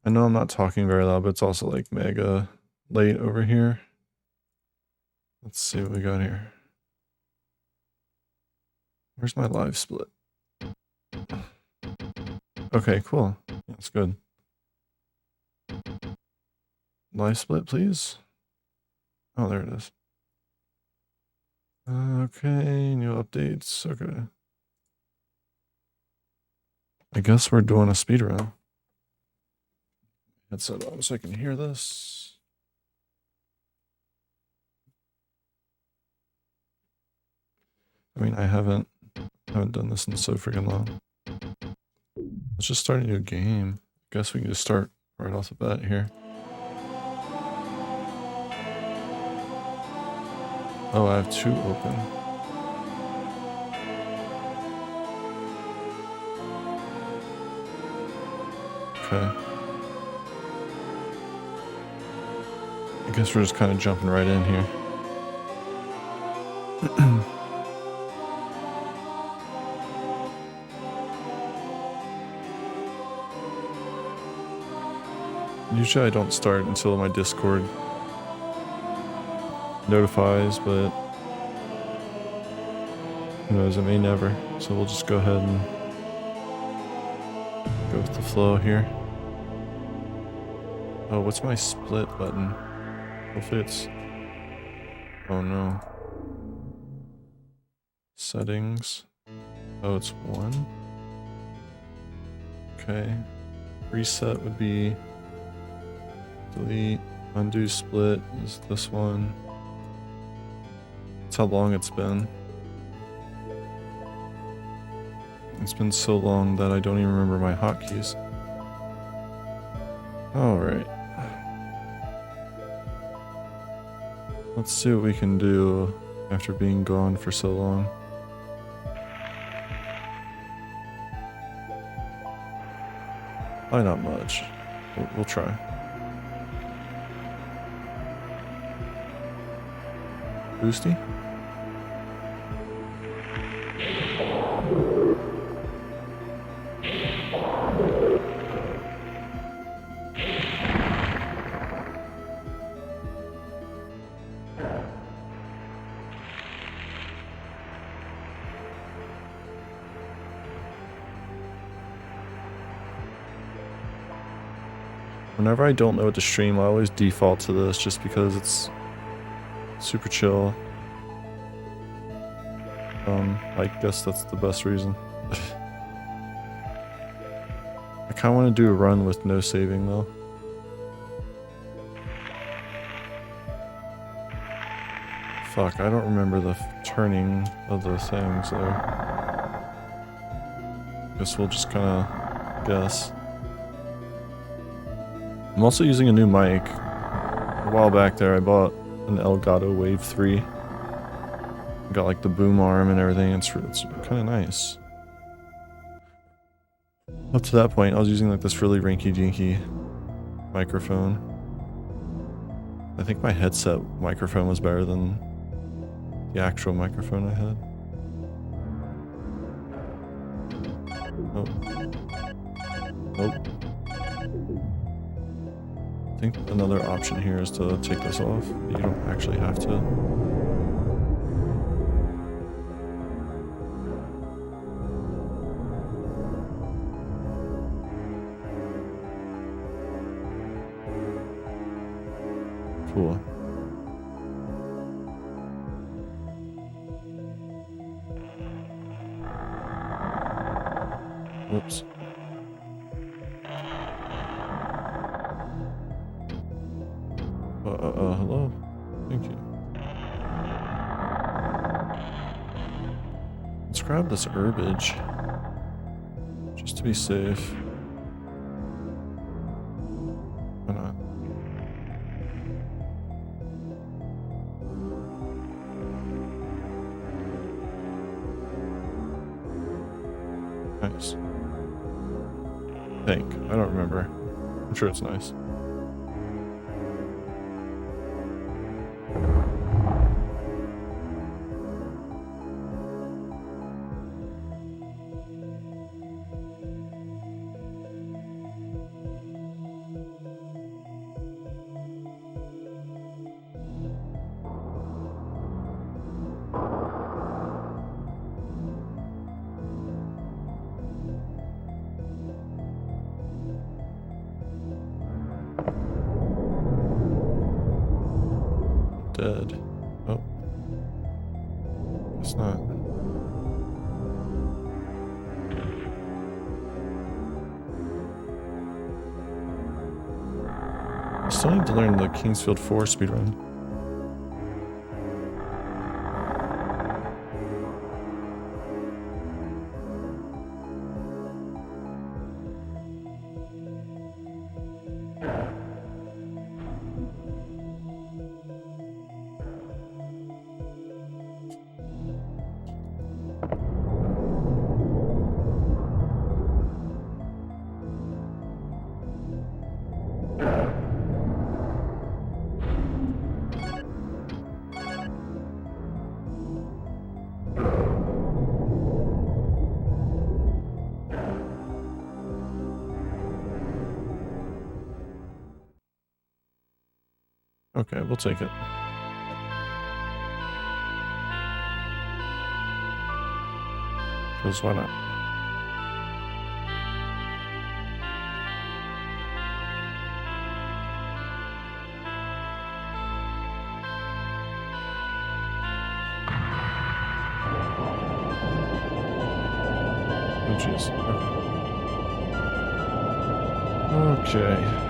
I know I'm not talking very loud, but it's also like mega late over here. Let's see what we got here. Where's my live split? Okay, cool. That's good. Live split, please. Oh, there it is. Okay, new updates. Okay. I guess we're doing a speedrun. Headset on so I can hear this. I mean, I haven't done this in so freaking long. Let's just start a new game. I guess we can just start right off the bat here. Oh, I have 2 open. Okay. I guess we're just kind of jumping right in here. Usually I don't start until my Discord notifies, but who knows, it may never. So we'll just go ahead and go with the flow here. Oh, what's my split button? Hopefully it's... Oh no. Settings. Oh, it's 1. Okay. Reset would be delete. Undo split is this one. That's how long it's been. It's been so long that I don't even remember my hotkeys. Alright. Let's see what we can do after being gone for so long. Probably not much. We'll try. Boosty? Whenever I don't know what to stream, I always default to this just because it's super chill. I guess that's the best reason. I kind of want to do a run with no saving though. Fuck, I don't remember the turning of the things there. Guess we'll just kind of guess. I'm also using a new mic. A while back there I bought an Elgato Wave 3. Got like the boom arm and everything. It's kind of nice. Up to that point I was using like this really rinky-dinky microphone. I think my headset microphone was better than the actual microphone I had. Nope. Nope. I think another option here is to take this off. You don't actually have to. Cool. Whoops. Hello? Thank you. Let's grab this herbage. Just to be safe. Why not? Nice. I think. I don't remember. I'm sure it's nice. dead. Oh. It's not. I still need to learn the Kingsfield 4 speedrun. Okay, we'll take it. Because why not? Oh, jeez. Okay.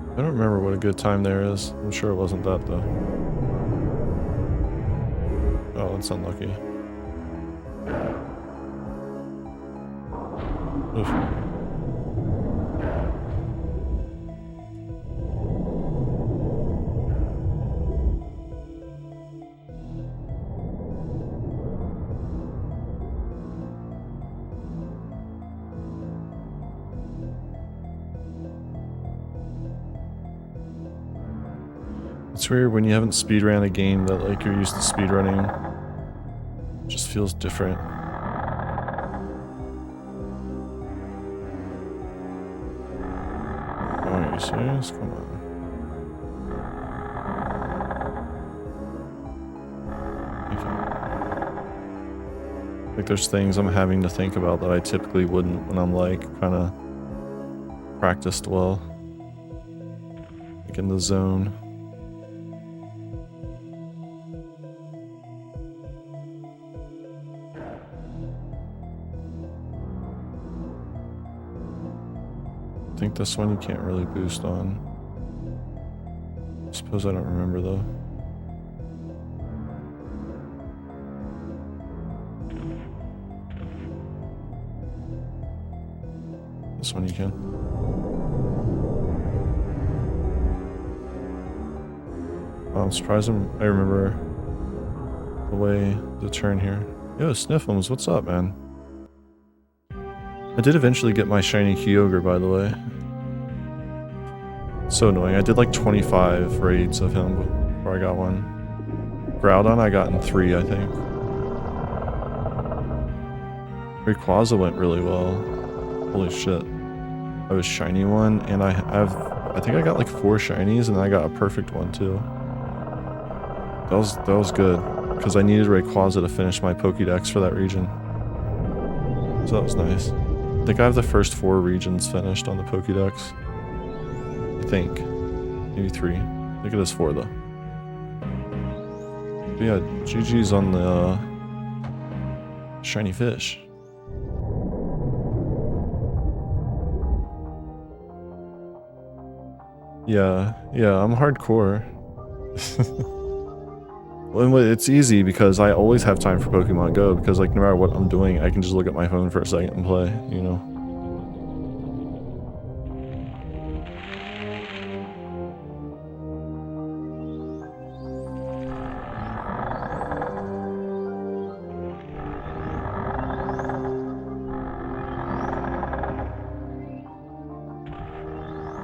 I don't remember what a good time there is. I'm sure it wasn't that though. Oh, that's unlucky. Oof. It's weird when you haven't speedrun a game that like you're used to speedrunning. It just feels different. Oh, are you serious? Come on. Okay. Like there's things I'm having to think about that I typically wouldn't when I'm like kind of practiced well. Like in the zone. I think this one you can't really boost on. I suppose I don't remember though. This one you can. Oh, I'm surprised I remember the way to turn here. Yo, Sniffums, what's up, man? I did eventually get my shiny Kyogre, by the way. So annoying. I did like 25 raids of him before I got one. Groudon I got in 3, I think. Rayquaza went really well. Holy shit. I was shiny one, and I think I got like 4 shinies, and I got a perfect one too. That was good, because I needed Rayquaza to finish my Pokédex for that region. So that was nice. I think I have the first 4 regions finished on the Pokédex. I think. Maybe 3. I think it is 4 though. But yeah, GG's on the shiny fish. Yeah, I'm hardcore. Well, it's easy because I always have time for Pokemon Go, because like no matter what I'm doing, I can just look at my phone for a second and play, you know?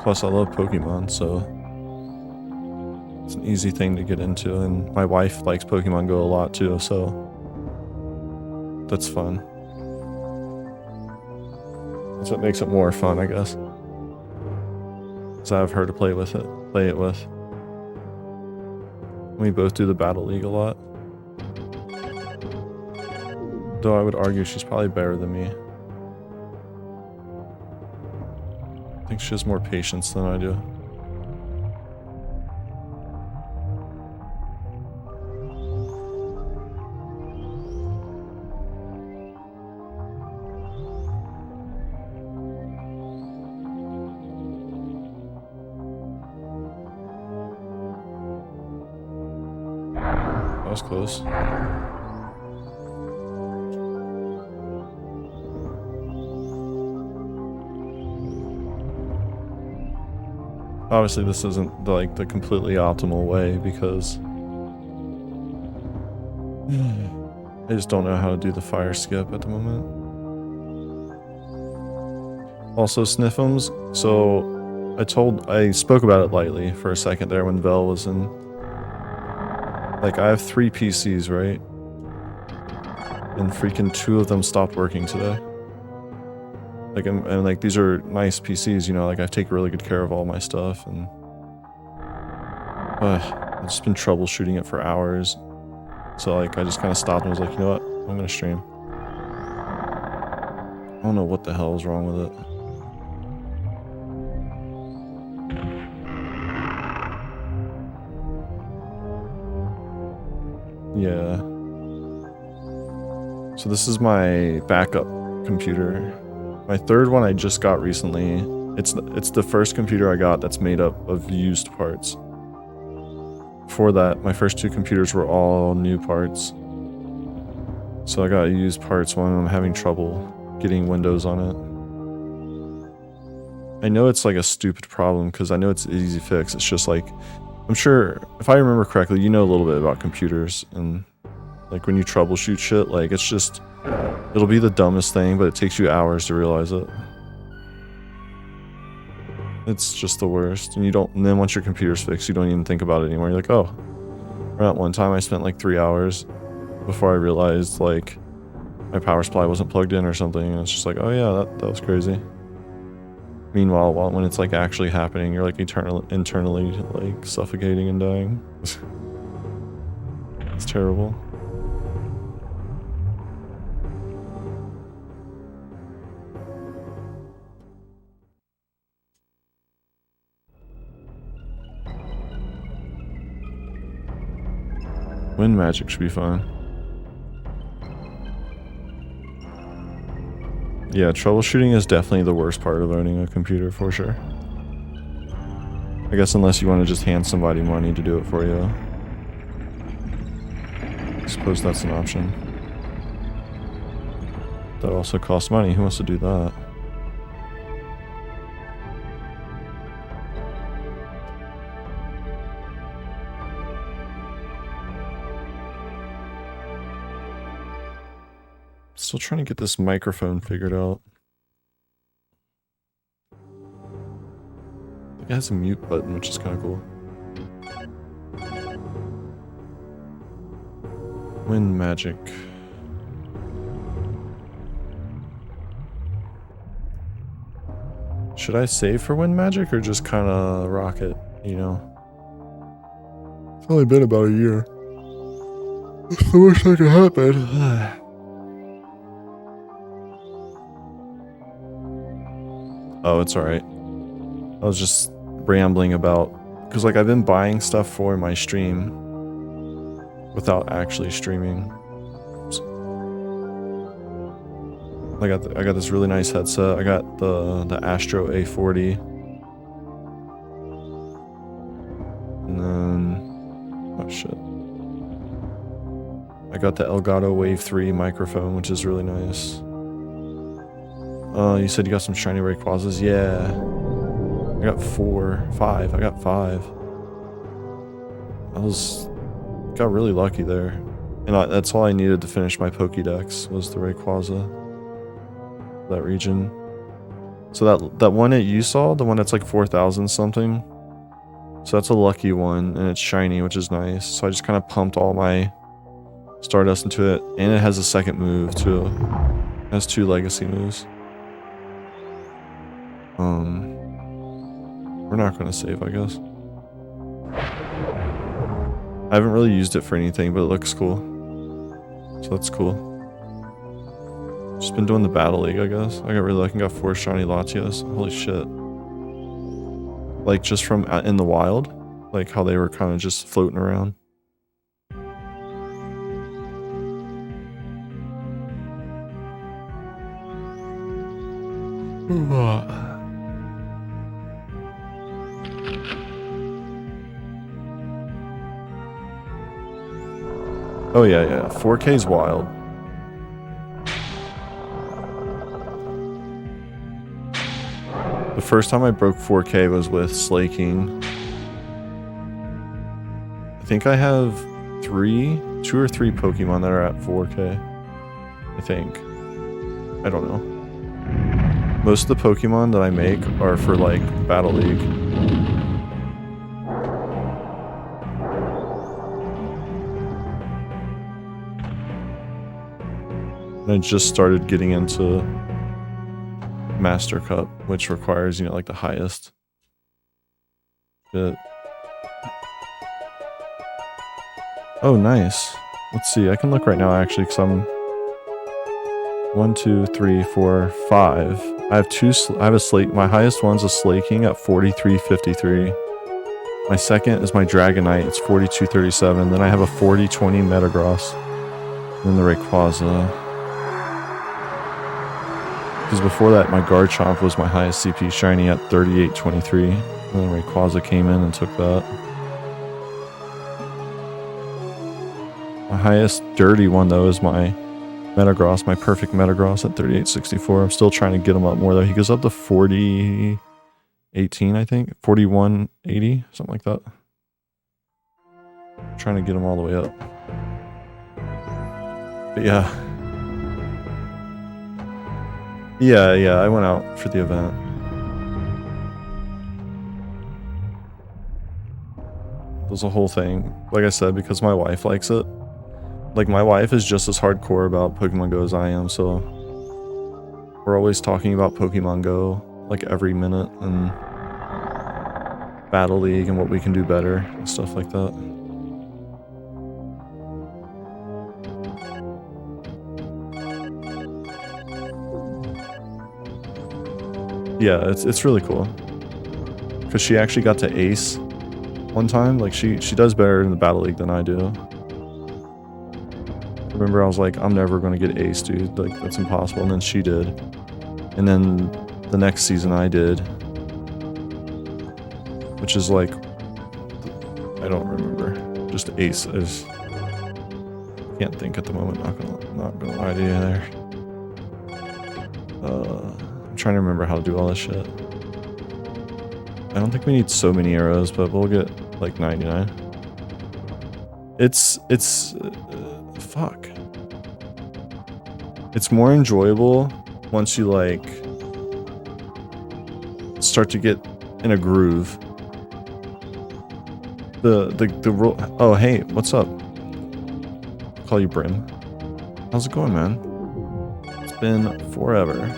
Plus I love Pokemon, so it's an easy thing to get into, and my wife likes Pokemon Go a lot too, so that's fun. That's what makes it more fun, I guess. So I have her to play it with. We both do the Battle League a lot. Though I would argue she's probably better than me. I think she has more patience than I do. That was close. Obviously, this isn't like the completely optimal way because I just don't know how to do the fire skip at the moment. Also, Sniffums. So I spoke about it lightly for a second there when Vel was in. Like, I have 3 PCs, right? And freaking 2 of them stopped working today. Like, and like, these are nice PCs, you know, like I take really good care of all my stuff, and I've just been troubleshooting it for hours. So like, I just kind of stopped and was like, you know what, I'm gonna stream. I don't know what the hell is wrong with it. Yeah. So this is my backup computer. My 3rd one I just got recently. It's the first computer I got that's made up of used parts. Before that, my first 2 computers were all new parts. So I got used parts when I'm having trouble getting Windows on it. I know it's like a stupid problem because I know it's an easy fix. It's just like, I'm sure, if I remember correctly, you know a little bit about computers, and like when you troubleshoot shit, like it's just, it'll be the dumbest thing, but it takes you hours to realize it. It's just the worst. And and then once your computer's fixed, you don't even think about it anymore. You're like, oh, around one time I spent like 3 hours before I realized like my power supply wasn't plugged in or something. And it's just like, oh yeah, that was crazy. Meanwhile, when it's like actually happening, you're like internally like suffocating and dying. It's terrible. Wind magic should be fine. Yeah, troubleshooting is definitely the worst part of owning a computer, for sure. I guess unless you want to just hand somebody money to do it for you. I suppose that's an option. That also costs money. Who wants to do that? Still trying to get this microphone figured out. It has a mute button, which is kind of cool. Wind magic. Should I save for wind magic or just kind of rock it, you know? It's only been about a year. That's the worst that could happen. Oh, it's alright. I was just rambling about, because like I've been buying stuff for my stream without actually streaming. I got this really nice headset. I got the Astro A40. And then, oh shit. I got the Elgato Wave 3 microphone, which is really nice. You said you got some shiny Rayquazas? Yeah. I got 5. I got 5. Got really lucky there. And that's all I needed to finish my Pokédex was the Rayquaza. That region. So that one that you saw, the one that's like 4,000 something. So that's a lucky one, and it's shiny, which is nice. So I just kind of pumped all my Stardust into it, and it has a second move too. It has 2 legacy moves. We're not gonna save, I guess. I haven't really used it for anything, but it looks cool. So that's cool. Just been doing the Battle League, I guess. I got really lucky and got 4 shiny Latios. Holy shit. Like, just from in the wild. Like, how they were kind of just floating around. Oh yeah, 4K's wild. The first time I broke 4K was with Slay King. I think I have 2 or 3 Pokemon that are at 4K. I think. I don't know. Most of the Pokemon that I make are for like Battle League. And I just started getting into Master Cup, which requires, you know, like the highest bit. Oh, nice. Let's see. I can look right now, actually, because I'm 1, 2, 3, 4, 5. I have 2. I have a Slate. My highest one's a Slay King at 43.53. My second is my Dragonite. It's 42.37. Then I have a 40.20 Metagross. And then the Rayquaza. Because before that, my Garchomp was my highest CP shiny at 38.23. And then Rayquaza came in and took that. My highest dirty one, though, is my Metagross, my perfect Metagross at 38.64. I'm still trying to get him up more, though. He goes up to 40.18, I think. 41.80, something like that. I'm trying to get him all the way up. But yeah. Yeah, I went out for the event. It was a whole thing. Like I said, because my wife likes it. Like, my wife is just as hardcore about Pokemon Go as I am, so we're always talking about Pokemon Go, like, every minute, and Battle League and what we can do better and stuff like that. Yeah, it's really cool. Because she actually got to ace one time. Like, she does better in the Battle League than I do. Remember, I was like, I'm never going to get ace, dude. Like, that's impossible. And then she did. And then the next season I did. Which is like, I don't remember. Just ace is... Can't think at the moment. Not gonna lie to you there. I'm trying to remember how to do all this shit. I don't think we need so many arrows, but we'll get like 99. Fuck. It's more enjoyable once you like start to get in a groove. The rule. Oh, hey, what's up? I'll call you Brim. How's it going, man? It's been forever.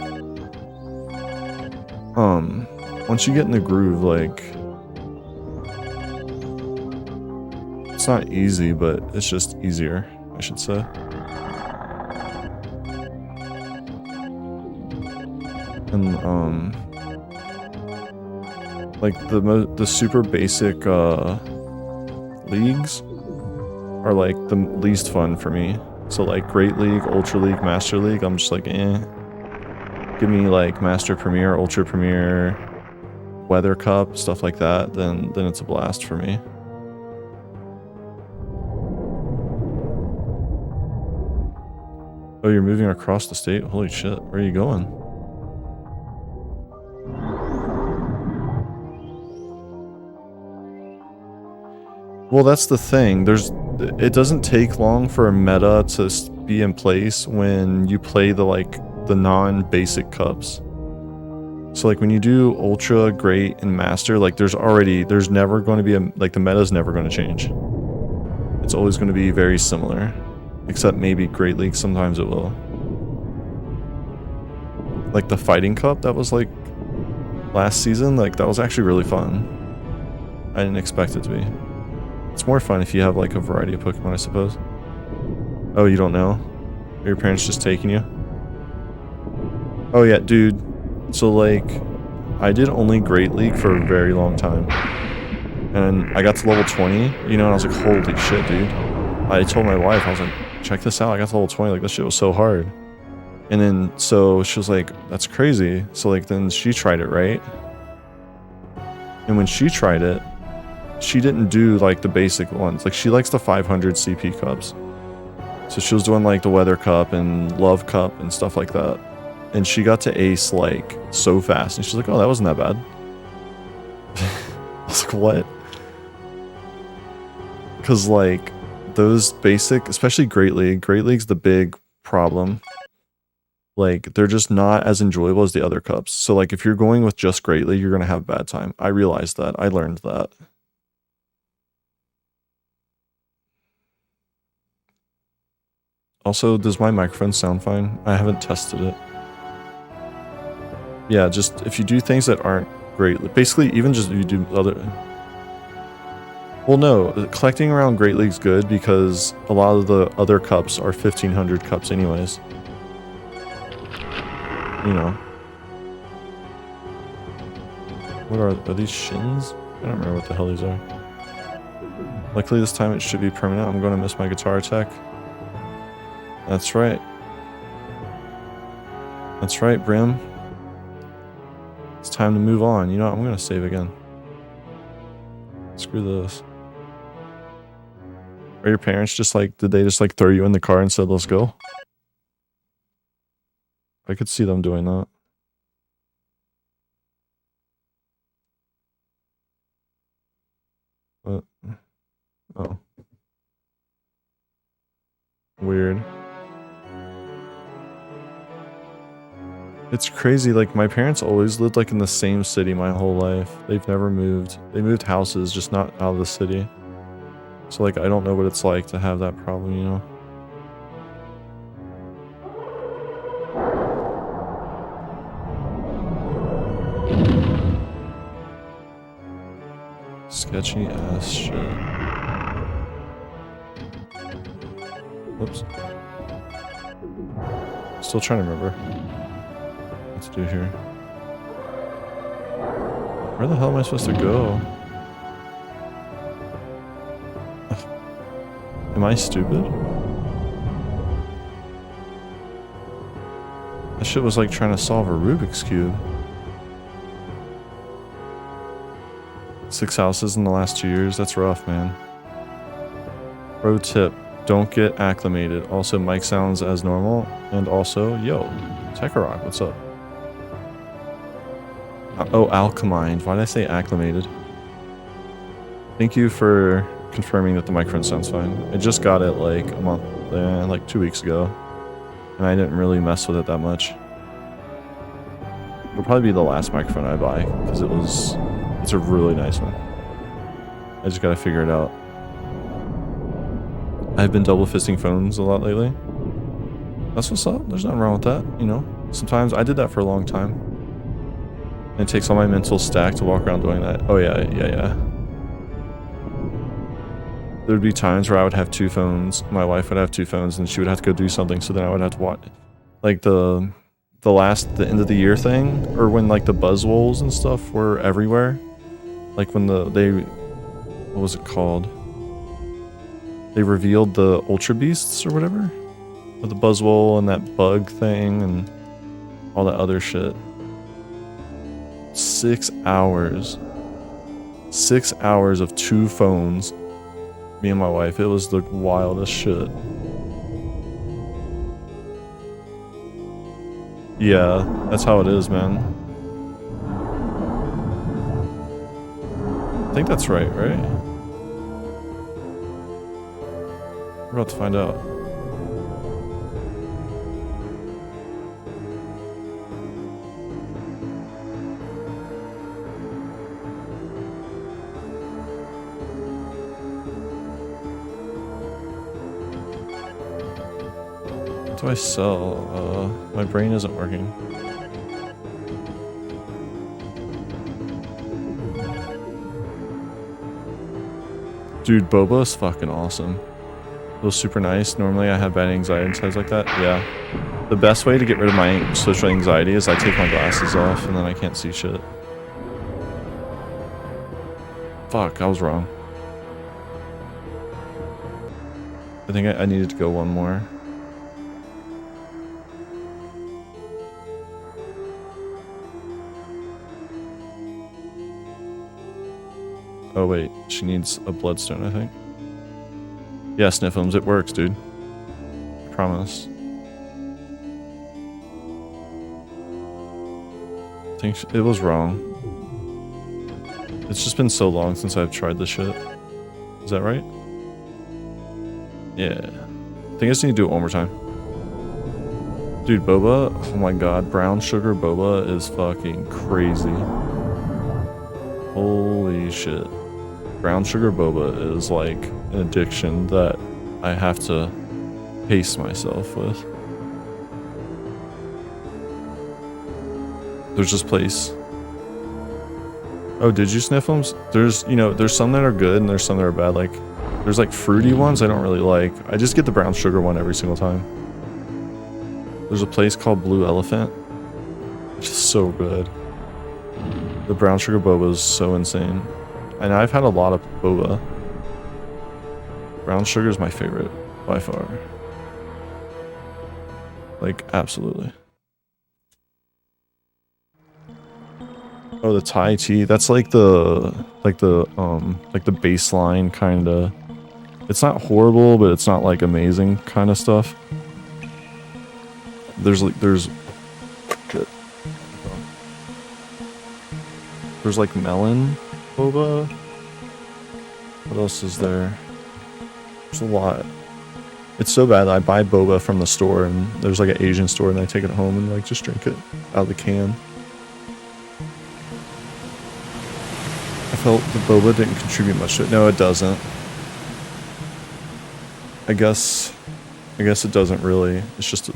Once you get in the groove, like, it's not easy, but it's just easier, I should say. And, like, the super basic, leagues are, like, the least fun for me. So, like, Great League, Ultra League, Master League, I'm just like, eh. Give me, like, Master Premier, Ultra Premier, Weather Cup, stuff like that, then it's a blast for me. Oh, you're moving across the state? Holy shit, where are you going? Well, that's the thing. It doesn't take long for a meta to be in place when you play the non-basic cups. So like when you do Ultra, Great, and Master, like there's never going to be the meta's never going to change. It's always going to be very similar. Except maybe Great League, sometimes it will. Like the Fighting Cup that was like last season, like that was actually really fun. I didn't expect it to be. It's more fun if you have like a variety of Pokemon, I suppose. Oh, you don't know? Are your parents just taking you? Oh yeah, dude. So like, I did only Great League for a very long time. And I got to level 20, you know, and I was like, holy shit, dude. I told my wife, I was like, check this out, I got to level 20, like this shit was so hard. And then, so she was like, that's crazy. So like, then she tried it, right? And when she tried it, she didn't do like the basic ones. Like she likes the 500 CP cups. So she was doing like the Weather Cup and Love Cup and stuff like that. And she got to ace like so fast. And she's like, oh, that wasn't that bad. I was like, what? Because like those basic, especially Great League's the big problem. Like they're just not as enjoyable as the other cups. So like if you're going with just Great League, you're going to have a bad time. I realized that. I learned that. Also, does my microphone sound fine? I haven't tested it. Yeah, just if you do things that aren't great, basically even just if you do other... Well, no, collecting around Great League's good because a lot of the other cups are 1500 cups anyways. You know. What are these shins? I don't remember what the hell these are. Luckily this time it should be permanent. I'm going to miss my guitar attack. That's right. That's right, Brim. It's time to move on. You know what? I'm going to save again. Screw this. Are your parents just like, did they just like throw you in the car and said, let's go? I could see them doing that. What? Oh. Weird. It's crazy, like my parents always lived like in the same city my whole life. They've never moved. They moved houses, just not out of the city. So like I don't know what it's like to have that problem, you know? Sketchy ass shit. Whoops. Still trying to remember what to do here. Where the hell am I supposed to go? Am I stupid? That shit was like trying to solve a Rubik's Cube. 6 houses in the last 2 years, that's rough, man. Pro tip, don't get acclimated. Also, mic sounds as normal. And also, yo, Tekarok, what's up? Oh, Alchemine. Why did I say acclimated? Thank you for confirming that the microphone sounds fine. I just got it like a month, like 2 weeks ago. And I didn't really mess with it that much. It'll probably be the last microphone I buy, because it's a really nice one. I just gotta figure it out. I've been double fisting phones a lot lately. That's what's up. There's nothing wrong with that, you know? Sometimes I did that for a long time. And it takes all my mental stack to walk around doing that. Oh yeah. There'd be times where I would have 2 phones, my wife would have 2 phones, and she would have to go do something, so then I would have to watch. Like the end of the year thing, or when like the Buzzwoles and stuff were everywhere. Like when what was it called? They revealed the Ultra Beasts or whatever? With the Buzzwole and that bug thing and all that other shit. 6 hours. 6 hours of 2 phones. Me and my wife. It was the wildest shit. Yeah, that's how it is, man. I think that's right? We're about to find out. What do I sell? My brain isn't working. Dude, boba is fucking awesome. Feels super nice. Normally I have bad anxiety and stuff like that. Yeah. The best way to get rid of my social anxiety is I take my glasses off and then I can't see shit. Fuck, I was wrong. I think I needed to go one more. Oh wait, she needs a bloodstone, I think. Yeah, Sniffums, it works, dude. I promise. I think it was wrong. It's just been so long since I've tried this shit. Is that right? Yeah. I think I just need to do it one more time. Dude, boba, oh my god, brown sugar boba is fucking crazy. Holy shit. Brown sugar boba is like an addiction that I have to pace myself with. There's this place. Oh, did you sniff them? There's, you know, there's some that are good and there's some that are bad. Like, there's like fruity ones I don't really like. I just get the brown sugar one every single time. There's a place called Blue Elephant, which is so good. The brown sugar boba is so insane. And I've had a lot of boba. Brown sugar is my favorite, by far. Like, absolutely. Oh, the Thai tea. That's like the baseline kind of. It's not horrible, but it's not like amazing kind of stuff. There's like melon boba. What else is there? There's a lot. It's so bad that I buy boba from the store and there's like an Asian store and I take it home and like just drink it out of the can. I felt the boba didn't contribute much to it. No, it doesn't. I guess it doesn't really. It's just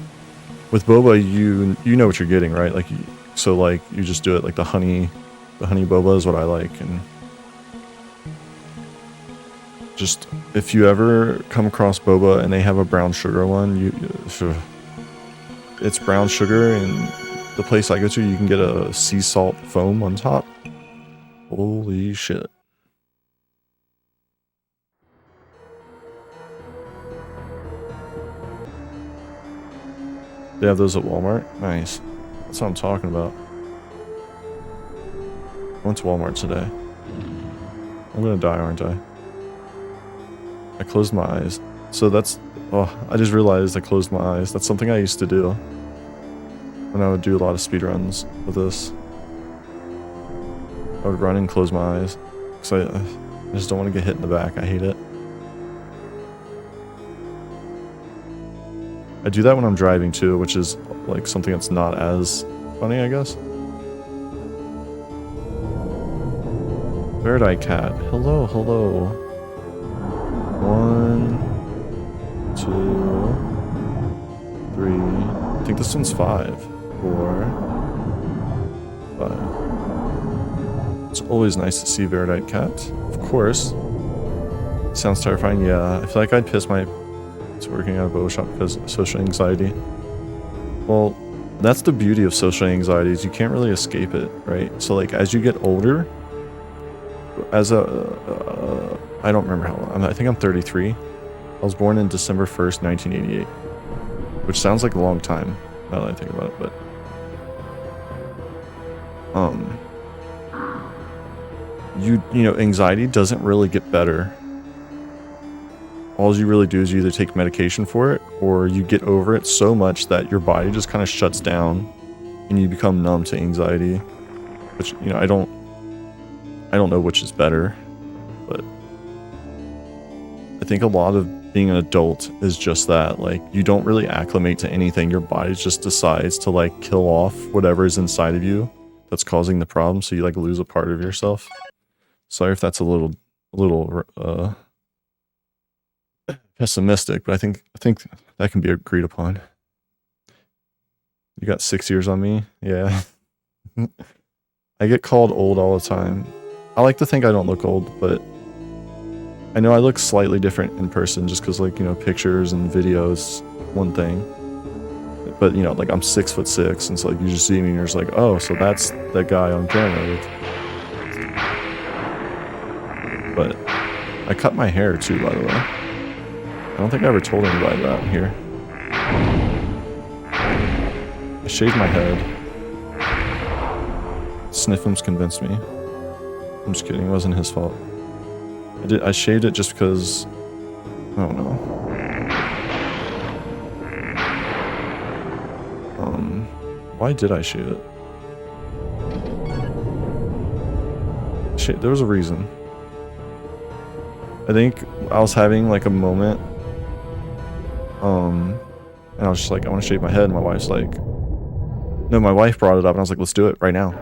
with boba you know what you're getting, right? Like so like you just do it like the honey boba is what I like. And just if you ever come across boba and they have a brown sugar one, it's brown sugar, and the place I go to you can get a sea salt foam on top. Holy shit. They have those at Walmart? Nice. That's what I'm talking about. I went to Walmart today. I'm gonna die, aren't I? I closed my eyes. So that's... Oh, I just realized I closed my eyes. That's something I used to do when I would do a lot of speedruns with this. I would run and close my eyes. Because I just don't want to get hit in the back. I hate it. I do that when I'm driving too, which is like something that's not as funny, I guess. Bird Eye Cat. Hello, hello. 1, 2, 3. I think this one's 5. 4, 5. It's always nice to see Bird Eye Cat. Of course. Sounds terrifying. Yeah, I feel like I'd piss my... It's working at a bow shop because of social anxiety. Well, that's the beauty of social anxiety, is you can't really escape it, right? So like as you get older, as a I don't remember how long. I think I'm 33. I was born in December 1st, 1988, which sounds like a long time now that I think about it, but you know, anxiety doesn't really get better. All you really do is you either take medication for it or you get over it so much that your body just kind of shuts down and you become numb to anxiety. Which, you know, I don't know which is better, but I think a lot of being an adult is just that. Like, you don't really acclimate to anything. Your body just decides to like kill off whatever is inside of you that's causing the problem, so you like lose a part of yourself. Sorry if that's a little pessimistic, but I think that can be agreed upon. You got 6 years on me? Yeah. I get called old all the time. I like to think I don't look old, but I know I look slightly different in person just because, like, you know, pictures and videos, one thing. But, you know, like, I'm 6'6", and so, like, you just see me and you're just like, oh, so that's that guy on camera. But I cut my hair too, by the way. I don't think I ever told anybody that here. I shaved my head. Sniffums convinced me. I'm just kidding, it wasn't his fault. I shaved it just because, I don't know. Why did I shave it? There was a reason. I think I was having like a moment, and I was just like, I want to shave my head, and my wife's like, no, my wife brought it up, and I was like, let's do it right now.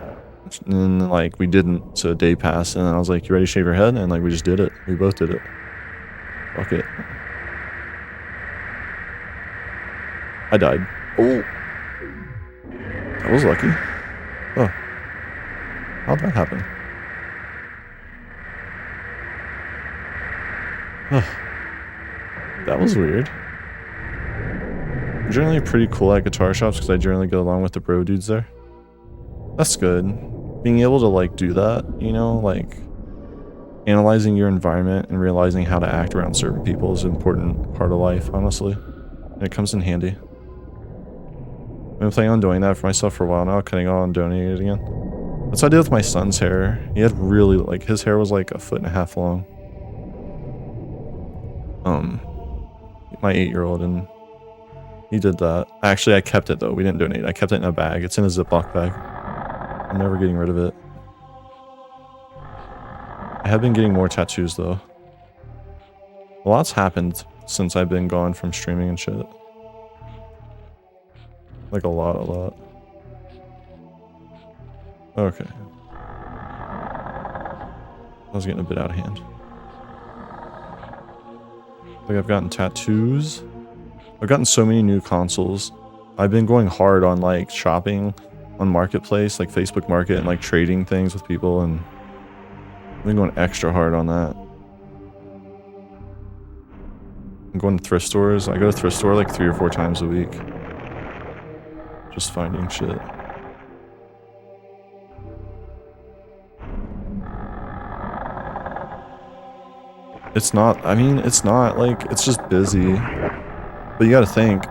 And then, like, we didn't, so a day passed, and then I was like, you ready to shave your head? And like, we just did it. We both did it. Fuck it. I died. Oh. That was lucky. Oh. How'd that happen? That was weird. I'm generally pretty cool at guitar shops because I generally go along with the bro dudes there. That's good. Being able to, like, do that, you know, like, analyzing your environment and realizing how to act around certain people is an important part of life, honestly. And it comes in handy. I've been planning on doing that for myself for a while now, cutting on and donating it again. That's what I did with my son's hair. He had really, like, his hair was like 1.5 feet long. My 8-year-old, and he did that. Actually, I kept it though. We didn't donate. I kept it in a bag. It's in a Ziploc bag. I'm never getting rid of it. I have been getting more tattoos though. A lot's happened since I've been gone from streaming and shit. Like a lot. Okay. I was getting a bit out of hand. Like, I've gotten tattoos. I've gotten so many new consoles. I've been going hard on, like, shopping on Marketplace, like Facebook Market, and, like, trading things with people, and I've been going extra hard on that. I'm going to thrift stores. I go to thrift store like 3 or 4 times a week. Just finding shit. It's not, I mean, it's not, like, it's just busy. But you gotta think,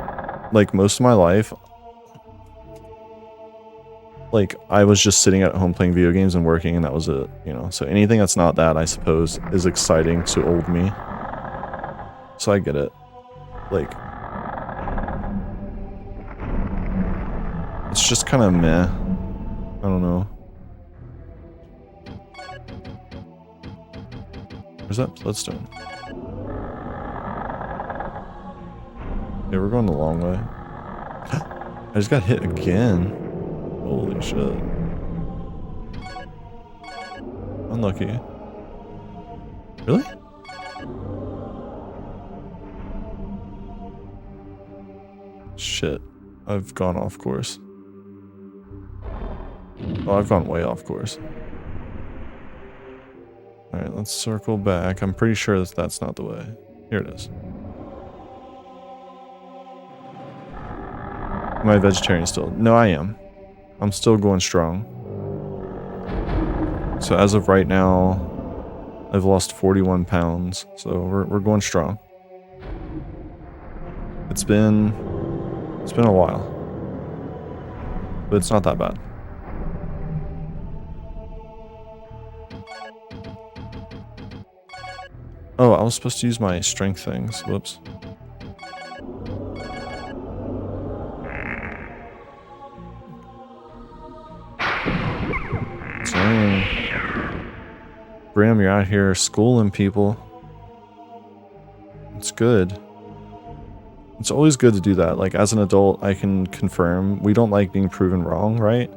like, most of my life, like, I was just sitting at home playing video games and working, and that was it, you know? So anything that's not that, I suppose, is exciting to old me. So I get it. Like, it's just kind of meh. I don't know. Where's that bloodstone? Yeah, we're going the long way. I just got hit again. Holy shit. Unlucky. Really? Shit. I've gone off course. Oh, I've gone way off course. Alright, let's circle back. I'm pretty sure that that's not the way. Here it is. Am I a vegetarian still? No, I am. I'm still going strong. So as of right now, I've lost 41 pounds. So we're going strong. It's been a while. But it's not that bad. Oh, I was supposed to use my strength things. Whoops. Dang. Bram, you're out here schooling people. It's good. It's always good to do that. Like, as an adult, I can confirm we don't like being proven wrong, right?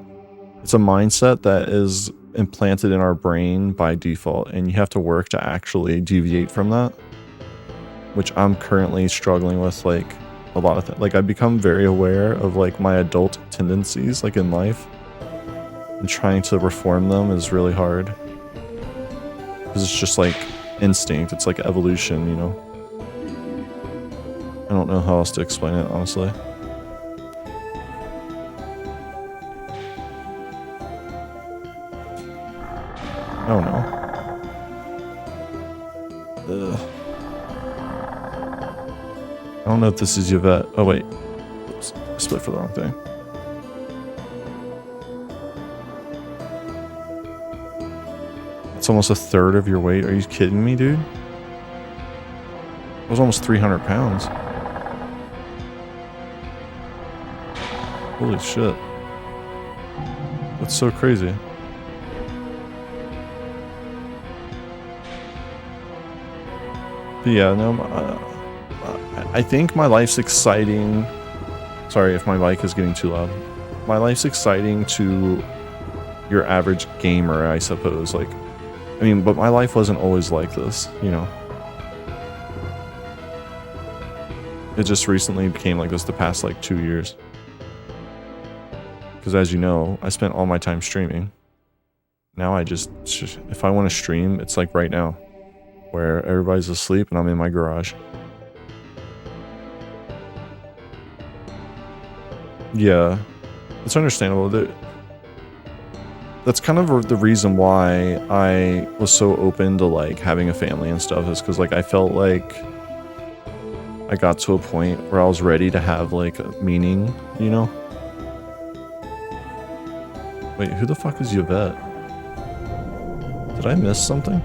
It's a mindset that is implanted in our brain by default, and you have to work to actually deviate from that, which I'm currently struggling with, like, a lot of things. Like, I've become very aware of like my adult tendencies, like in life, and trying to reform them is really hard. Because it's just like instinct. It's like evolution, you know? I don't know how else to explain it, honestly. I don't know. Ugh. I don't know if this is Yvette. Oh, wait. Oops. I split for the wrong thing. It's almost a third of your weight. Are you kidding me, dude? It was almost 300 pounds. Holy shit. That's so crazy. But yeah, no, I think my life's exciting. Sorry if my mic is getting too loud. My life's exciting to your average gamer, I suppose. Like, I mean, but my life wasn't always like this, you know? It just recently became like this the past like 2 years. Because as you know, I spent all my time streaming. Now I just, if I want to stream, it's like right now, where everybody's asleep and I'm in my garage. Yeah, it's understandable. That's kind of the reason why I was so open to like having a family and stuff, is because like I felt like I got to a point where I was ready to have like a meaning, you know? Wait, who the fuck is Yvette? Did I miss something?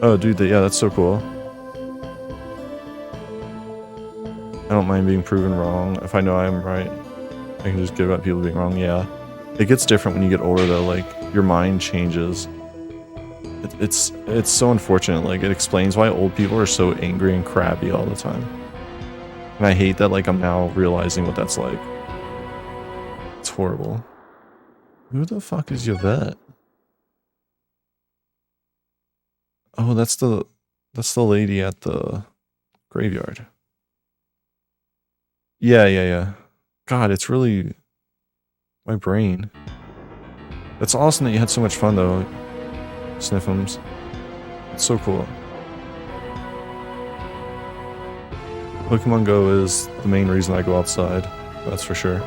Oh, dude, yeah, that's so cool. I don't mind being proven wrong. If I know I'm right, I can just give up people being wrong. Yeah. It gets different when you get older, though. Like, your mind changes. It's so unfortunate. Like, it explains why old people are so angry and crabby all the time. And I hate that, like, I'm now realizing what that's like. It's horrible. Who the fuck is Yvette? Oh, that's the lady at the graveyard. Yeah. God, it's really my brain. That's awesome that you had so much fun, though, Sniffums. It's so cool. Pokemon Go is the main reason I go outside. That's for sure.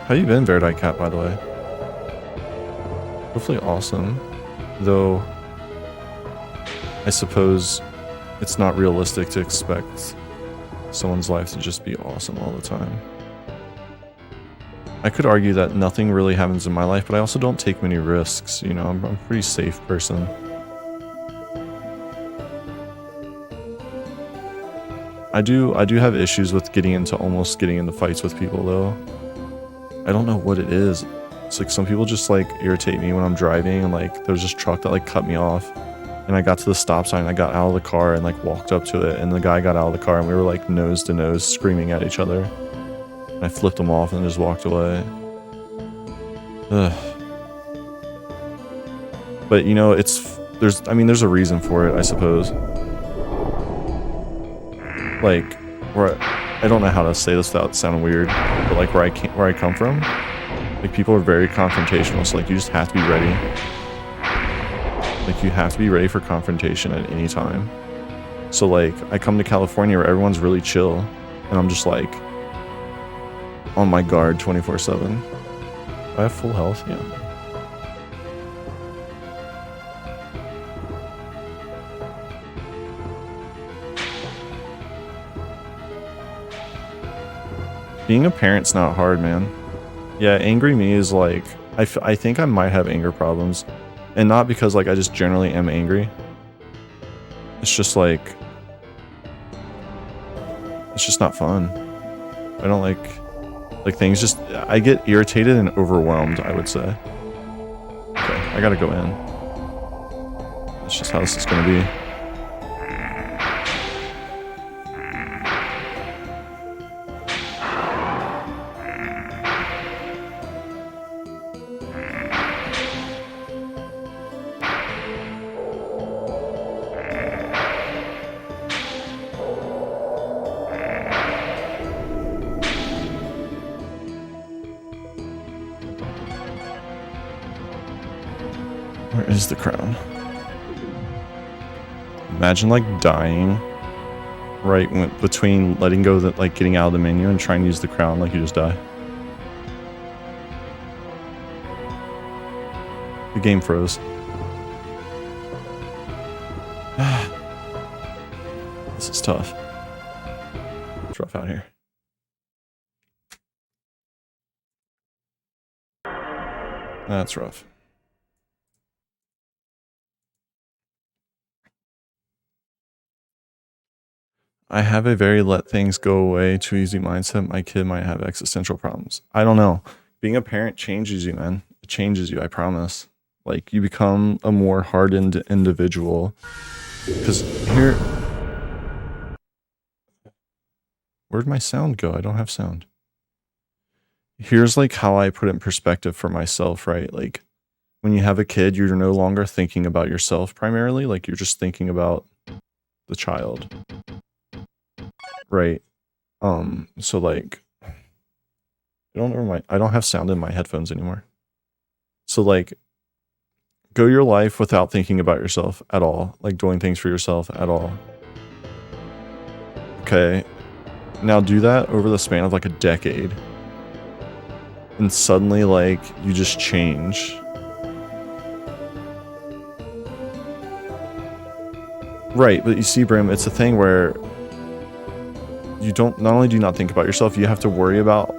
How you been, Verdite Cat, by the way? Hopefully awesome. Though, I suppose it's not realistic to expect someone's life to just be awesome all the time. I could argue that nothing really happens in my life, but I also don't take many risks, you know? I'm a pretty safe person. I do have issues with almost getting into fights with people, though. I don't know what it is. It's like some people just like irritate me when I'm driving, and like there was this truck that like cut me off, and I got to the stop sign, I got out of the car and like walked up to it, and the guy got out of the car and we were like nose to nose screaming at each other. And I flipped him off and just walked away. Ugh. But you know, there's a reason for it, I suppose. Like, I don't know how to say this without sounding weird, but like where I come from, like people are very confrontational, so like you just have to be ready. Like you have to be ready for confrontation at any time. So like I come to California where everyone's really chill, and I'm just like on my guard 24/7. I have full health, yeah. Being a parent's not hard, man. Yeah, angry me is like, I think I might have anger problems. And not because like I just generally am angry. It's just like, it's just not fun. I don't like things just, I get irritated and overwhelmed, I would say. Okay, I gotta go in. That's just how this is gonna be. is the crown. Imagine like dying right between letting go that like getting out of the menu and trying to use the crown, like you just die. The game froze. This is tough. It's rough out here. That's rough. I have a very let things go away too easy mindset. My kid might have existential problems. I don't know. Being a parent changes you, man. It changes you, I promise. Like, you become a more hardened individual. Because here... Where'd my sound go? I don't have sound. Here's like how I put it in perspective for myself, right? Like, when you have a kid, you're no longer thinking about yourself primarily. Like, you're just thinking about the child. Right. So like, I don't have sound in my headphones anymore. So like, go your life without thinking about yourself at all, like doing things for yourself at all. Okay. Now do that over the span of like a decade. And suddenly like, you just change. Right, but you see, Brim, it's a thing where you not only do you not think about yourself, you have to worry about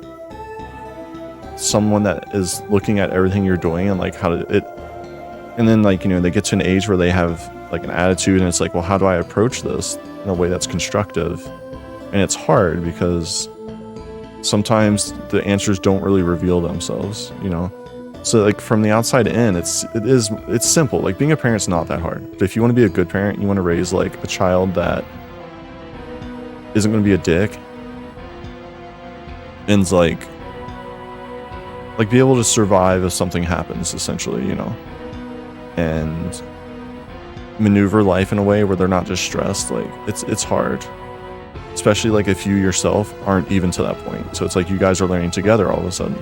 someone that is looking at everything you're doing and like and then like, you know, they get to an age where they have like an attitude and it's like, well, how do I approach this in a way that's constructive? And it's hard because sometimes the answers don't really reveal themselves, you know? So like from the outside in, it's simple. Like being a parent's not that hard. But if you want to be a good parent, you want to raise like a child that isn't going to be a dick and like be able to survive if something happens, essentially, you know, and maneuver life in a way where they're not just stressed. Like it's hard, especially like if you yourself aren't even to that point. So it's like you guys are learning together all of a sudden.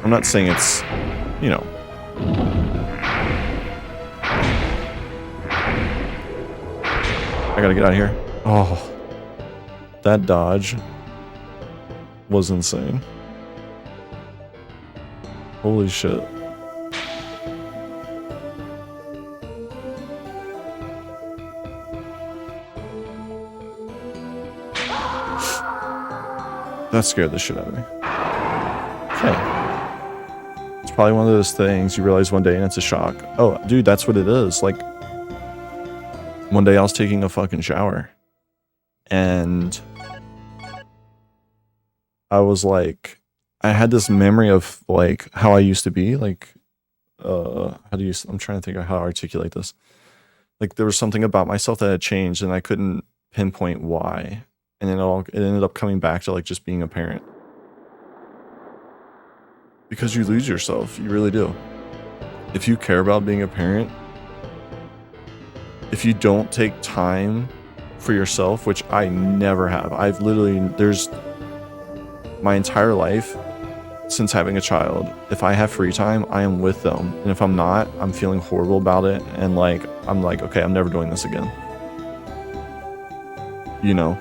I'm not saying it's, you know, I gotta get out of here. Oh, that dodge was insane. Holy shit. That scared the shit out of me. Okay. It's probably one of those things you realize one day and it's a shock. Oh, dude, that's what it is. Like, one day I was taking a fucking shower and I was like, I had this memory of like how I used to be, like, I'm trying to think of how to articulate this. Like there was something about myself that had changed and I couldn't pinpoint why. And then it ended up coming back to like just being a parent. Because you lose yourself, you really do. If you care about being a parent, if you don't take time for yourself, which I never have. I've literally, there's my entire life since having a child. If I have free time, I am with them. And if I'm not, I'm feeling horrible about it. And like, I'm like, okay, I'm never doing this again. You know?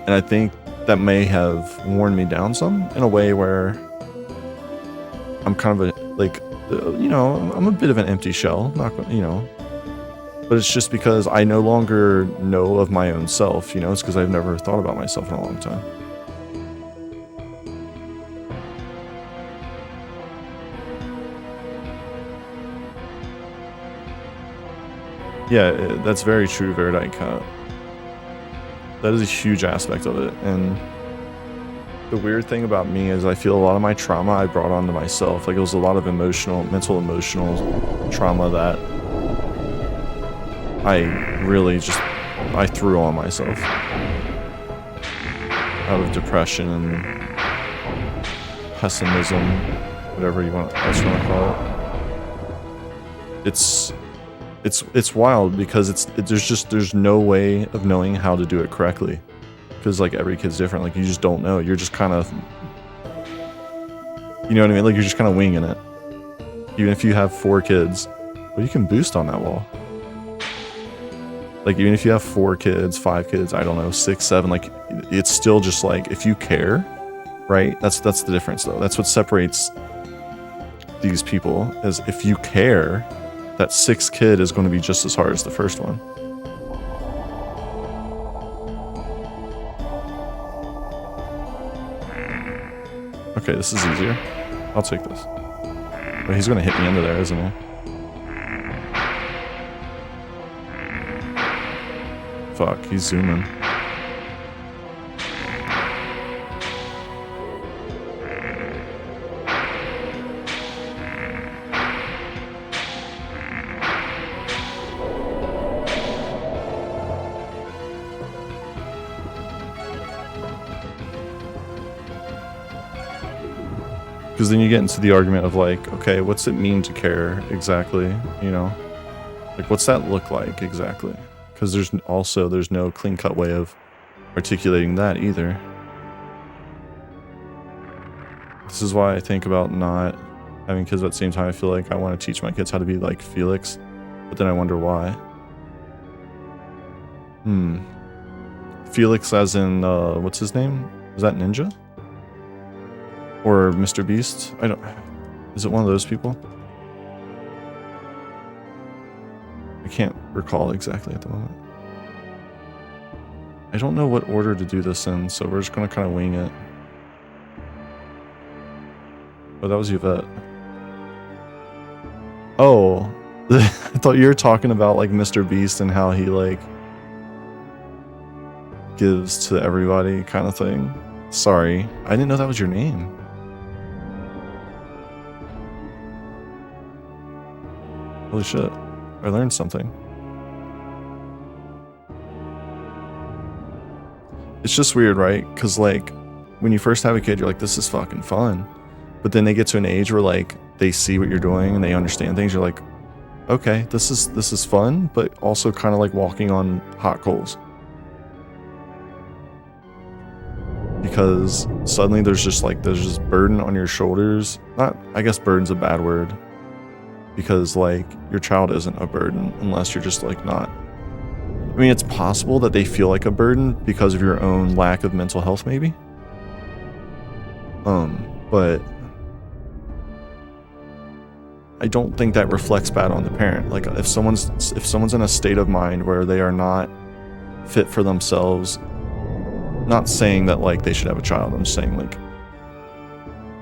And I think that may have worn me down some in a way where I'm kind of you know, I'm a bit of an empty shell, you know, but it's just because I no longer know of my own self, you know, it's because I've never thought about myself in a long time. Yeah, that's very true, Verdite. That is a huge aspect of it. And the weird thing about me is I feel a lot of my trauma I brought onto myself. Like it was a lot of mental emotional trauma that I really I threw on myself out of depression and pessimism, whatever you want to call it. It's wild because there's no way of knowing how to do it correctly. because like every kid's different. Like you just don't know. You're just kind of, you know what I mean? Like you're just kind of winging it. Even if you have 4 kids, well, you can boost on that wall. Like even if you have 4 kids, 5 kids, I don't know, 6, 7, like it's still just like if you care, right? That's the difference though. That's what separates these people, is if you care, that 6th kid is going to be just as hard as the first one. Okay, this is easier. I'll take this. But he's going to hit me into there, isn't he? Fuck, he's zooming. Because then you get into the argument of like, okay, what's it mean to care exactly? You know, like what's that look like exactly? Because there's no clean-cut way of articulating that either. This is why I think about not having kids at the same time. I feel like I want to teach my kids how to be like Felix, but then I wonder why. Felix as in, what's his name? Is that Ninja? Or Mr. Beast? I don't... Is it one of those people? I can't recall exactly at the moment. I don't know what order to do this in, so we're just going to kind of wing it. Oh, that was Yvette. Oh, I thought you were talking about like Mr. Beast and how he like gives to everybody kind of thing. Sorry, I didn't know that was your name. Holy shit, I learned something. It's just weird, right? Because like when you first have a kid, you're like, this is fucking fun. But then they get to an age where like they see what you're doing and they understand things. You're like, okay, this is fun, but also kind of like walking on hot coals. Because suddenly there's just burden on your shoulders. Not, I guess burden's a bad word. Because like your child isn't a burden unless you're just like not. I mean, it's possible that they feel like a burden because of your own lack of mental health, maybe. But I don't think that reflects bad on the parent. Like if someone's in a state of mind where they are not fit for themselves, not saying that like they should have a child, I'm just saying like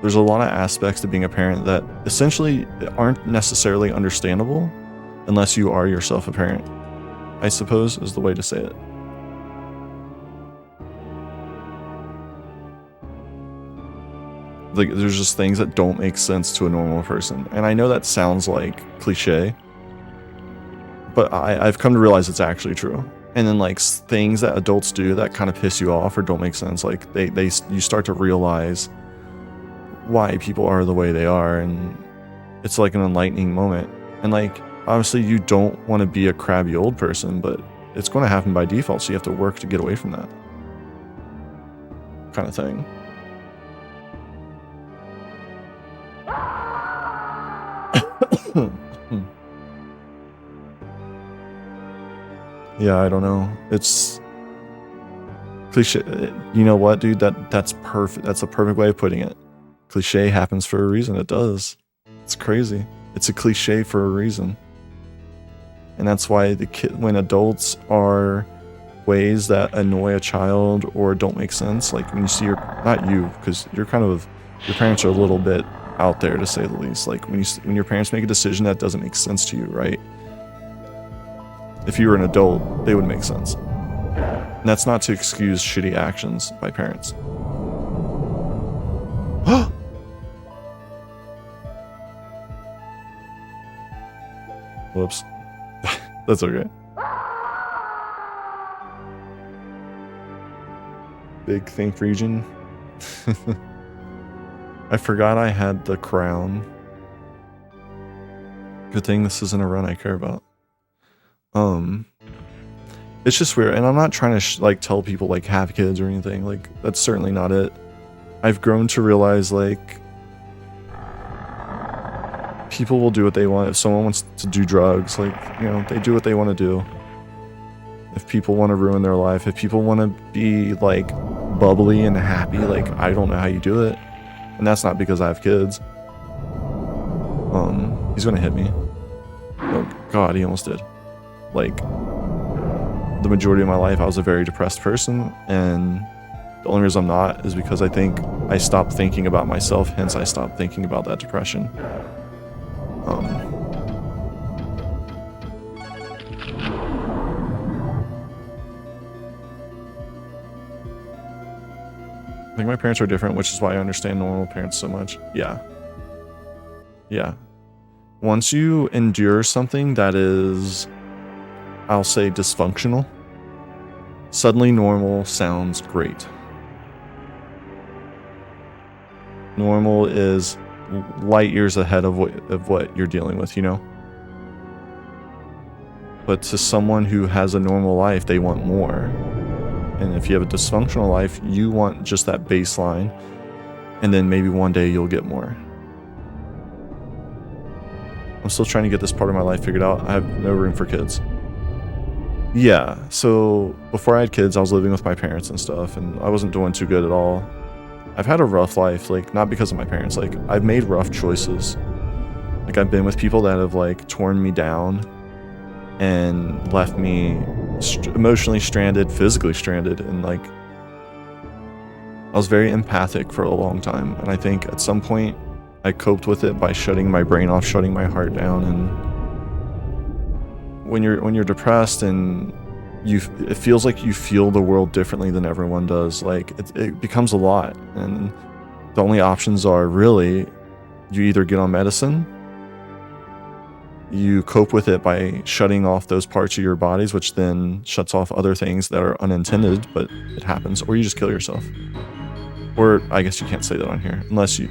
there's a lot of aspects to being a parent that essentially aren't necessarily understandable unless you are yourself a parent, I suppose is the way to say it. Like there's just things that don't make sense to a normal person. And I know that sounds like cliche, but I've come to realize it's actually true. And then like things that adults do that kind of piss you off or don't make sense, like you start to realize why people are the way they are, and it's like an enlightening moment. And like obviously you don't want to be a crabby old person, but it's going to happen by default, so you have to work to get away from that kind of thing. Yeah, I don't know. It's cliche. You know what, dude? That's perfect. That's a perfect way of putting it. Cliche happens for a reason. It does. It's crazy. It's a cliche for a reason. And that's why when adults are ways that annoy a child or don't make sense, like when you see not you, because your parents are a little bit out there to say the least. Like when your parents make a decision that doesn't make sense to you, right? If you were an adult, they would make sense. And that's not to excuse shitty actions by parents. Whoops. That's okay. Big think region. I forgot I had the crown. Good thing this isn't a run I care about. It's just weird, and I'm not trying to like tell people like have kids or anything. Like that's certainly not it. I've grown to realize like people will do what they want. If someone wants to do drugs, like, you know, they do what they want to do. If people want to ruin their life, if people want to be like bubbly and happy, like I don't know how you do it, and that's not because I have kids. He's gonna hit me. Oh God, he almost did. Like, the majority of my life, I was a very depressed person, and the only reason I'm not is because I think I stopped thinking about myself, hence I stopped thinking about that depression. I think my parents are different, which is why I understand normal parents so much. Yeah. Yeah. Once you endure something that is, I'll say, dysfunctional, suddenly normal sounds great. Normal is light years ahead of what you're dealing with, you know? But to someone who has a normal life, they want more. And if you have a dysfunctional life, you want just that baseline, and then maybe one day you'll get more. I'm still trying to get this part of my life figured out. I have no room for kids. Yeah, so before I had kids, I was living with my parents and stuff, and I wasn't doing too good at all. I've had a rough life, like, not because of my parents. Like, I've made rough choices. Like, I've been with people that have, like, torn me down and left me emotionally stranded, physically stranded, and, like, I was very empathic for a long time. And I think at some point, I coped with it by shutting my brain off, shutting my heart down. And when you're depressed and it feels like you feel the world differently than everyone does, like it becomes a lot. And the only options are really, you either get on medicine, you cope with it by shutting off those parts of your bodies, which then shuts off other things that are unintended, but it happens, or you just kill yourself. Or I guess you can't say that on here, unless you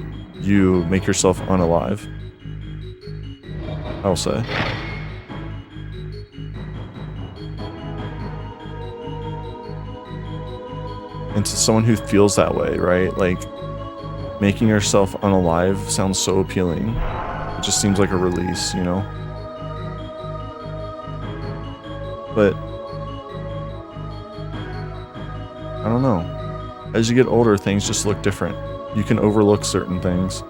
make yourself unalive, I'll say. And to someone who feels that way, right? Like, making yourself unalive sounds so appealing. It just seems like a release, you know? But I don't know. As you get older, things just look different. You can overlook certain things.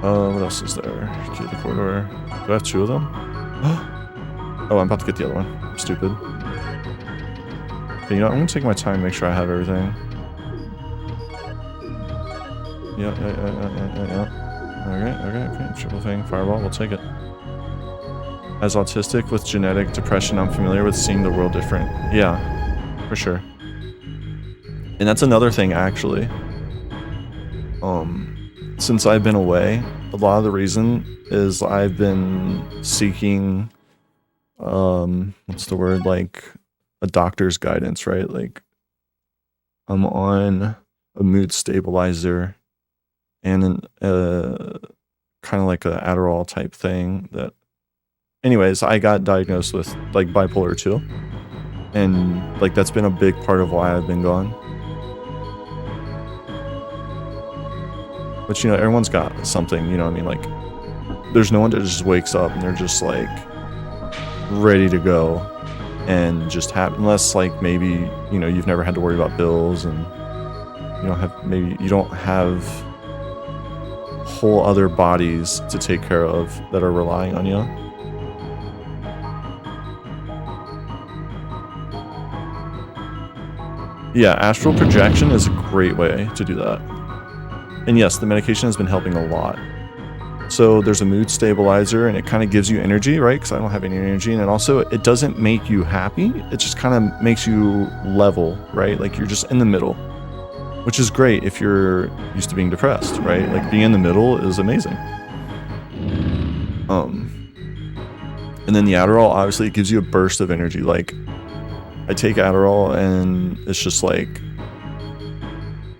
What else is there? Key the corridor. Do I have two of them? Oh, I'm about to get the other one. I'm stupid. Okay, you know, I'm gonna take my time and make sure I have everything. Yeah. Okay. Triple thing. Fireball, we'll take it. As autistic with genetic depression, I'm familiar with seeing the world different. Yeah, for sure. And that's another thing, actually. Since I've been away, a lot of the reason is I've been seeking, what's the word, like a doctor's guidance, right? Like, I'm on a mood stabilizer and kind of like a Adderall type thing that, anyways, I got diagnosed with like bipolar 2, and like that's been a big part of why I've been gone. But you know, everyone's got something, you know what I mean? Like, there's no one that just wakes up and they're just like ready to go and just have, unless like maybe, you know, you've never had to worry about bills, and you don't have whole other bodies to take care of that are relying on you. Yeah, astral projection is a great way to do that. And yes, the medication has been helping a lot. So there's a mood stabilizer, and it kind of gives you energy, right? Because I don't have any energy. And also, it doesn't make you happy. It just kind of makes you level, right? Like, you're just in the middle, which is great if you're used to being depressed, right? Like, being in the middle is amazing. And then the Adderall, obviously, it gives you a burst of energy. Like, I take Adderall, and it's just like,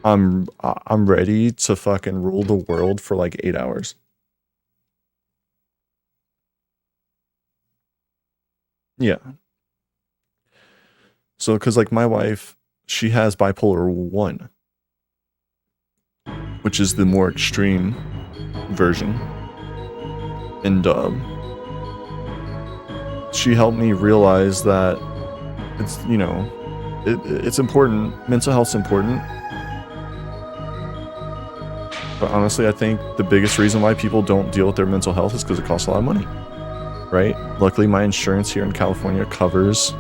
I'm ready to fucking rule the world for like 8 hours. Yeah. So, because like my wife, she has bipolar 1, which is the more extreme version. And she helped me realize that it's, you know, it's important. Mental health's important. But honestly, I think the biggest reason why people don't deal with their mental health is because it costs a lot of money, right? Luckily, my insurance here in California covers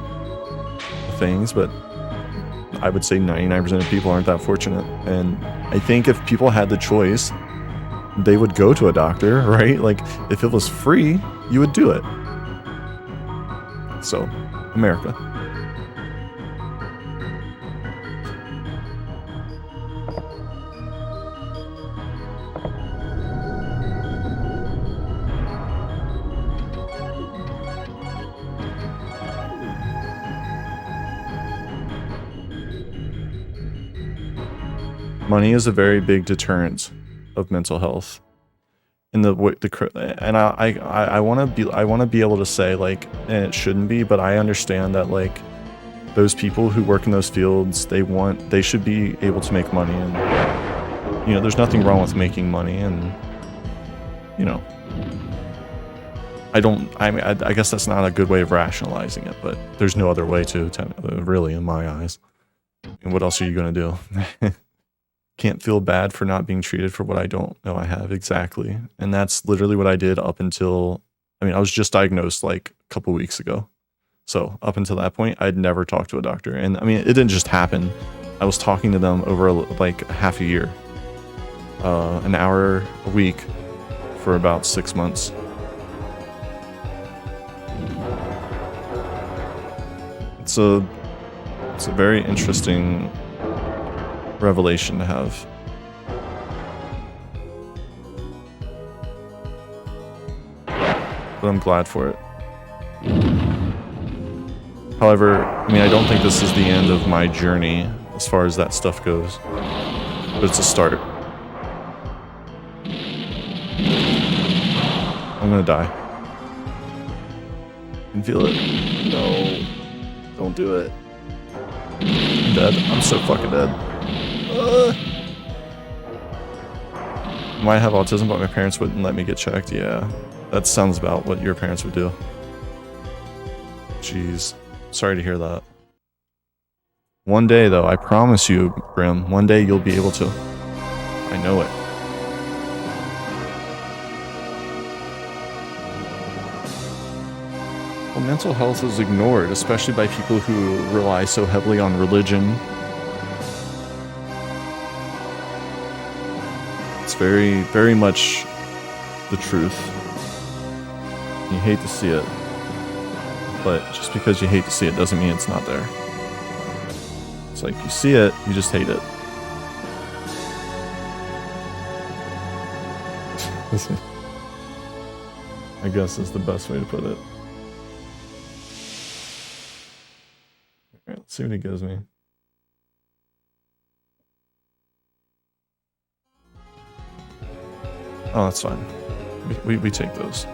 things, but I would say 99% of people aren't that fortunate. And I think if people had the choice, they would go to a doctor, right? Like, if it was free, you would do it. So, America. Money is a very big deterrent of mental health. And I want to be able to say, like, and it shouldn't be, but I understand that, like, those people who work in those fields, they should be able to make money, and you know, there's nothing wrong with making money, and you know, I guess that's not a good way of rationalizing it, but there's no other way to really, in my eyes. And what else are you gonna do? Can't feel bad for not being treated for what I don't know I have. Exactly. And that's literally what I did up until, I mean, I was just diagnosed like a couple weeks ago. So up until that point, I'd never talked to a doctor. And I mean, it didn't just happen. I was talking to them over like half a year, an hour a week for about 6 months. It's a very interesting revelation to have. But I'm glad for it. However, I mean, I don't think this is the end of my journey as far as that stuff goes. But it's a start. I'm gonna die. You can feel it. No. Don't do it. I'm dead. I'm so fucking dead. I might have autism, but my parents wouldn't let me get checked. Yeah, that sounds about what your parents would do. Jeez. Sorry to hear that. One day, though, I promise you, Grim, one day you'll be able to. I know it. Well, mental health is ignored, especially by people who rely so heavily on religion. It's very, very much the truth. You hate to see it, but just because you hate to see it doesn't mean it's not there. It's like you see it, you just hate it. I guess is the best way to put it. Alright, let's see what he gives me. Oh, that's fine. We take those.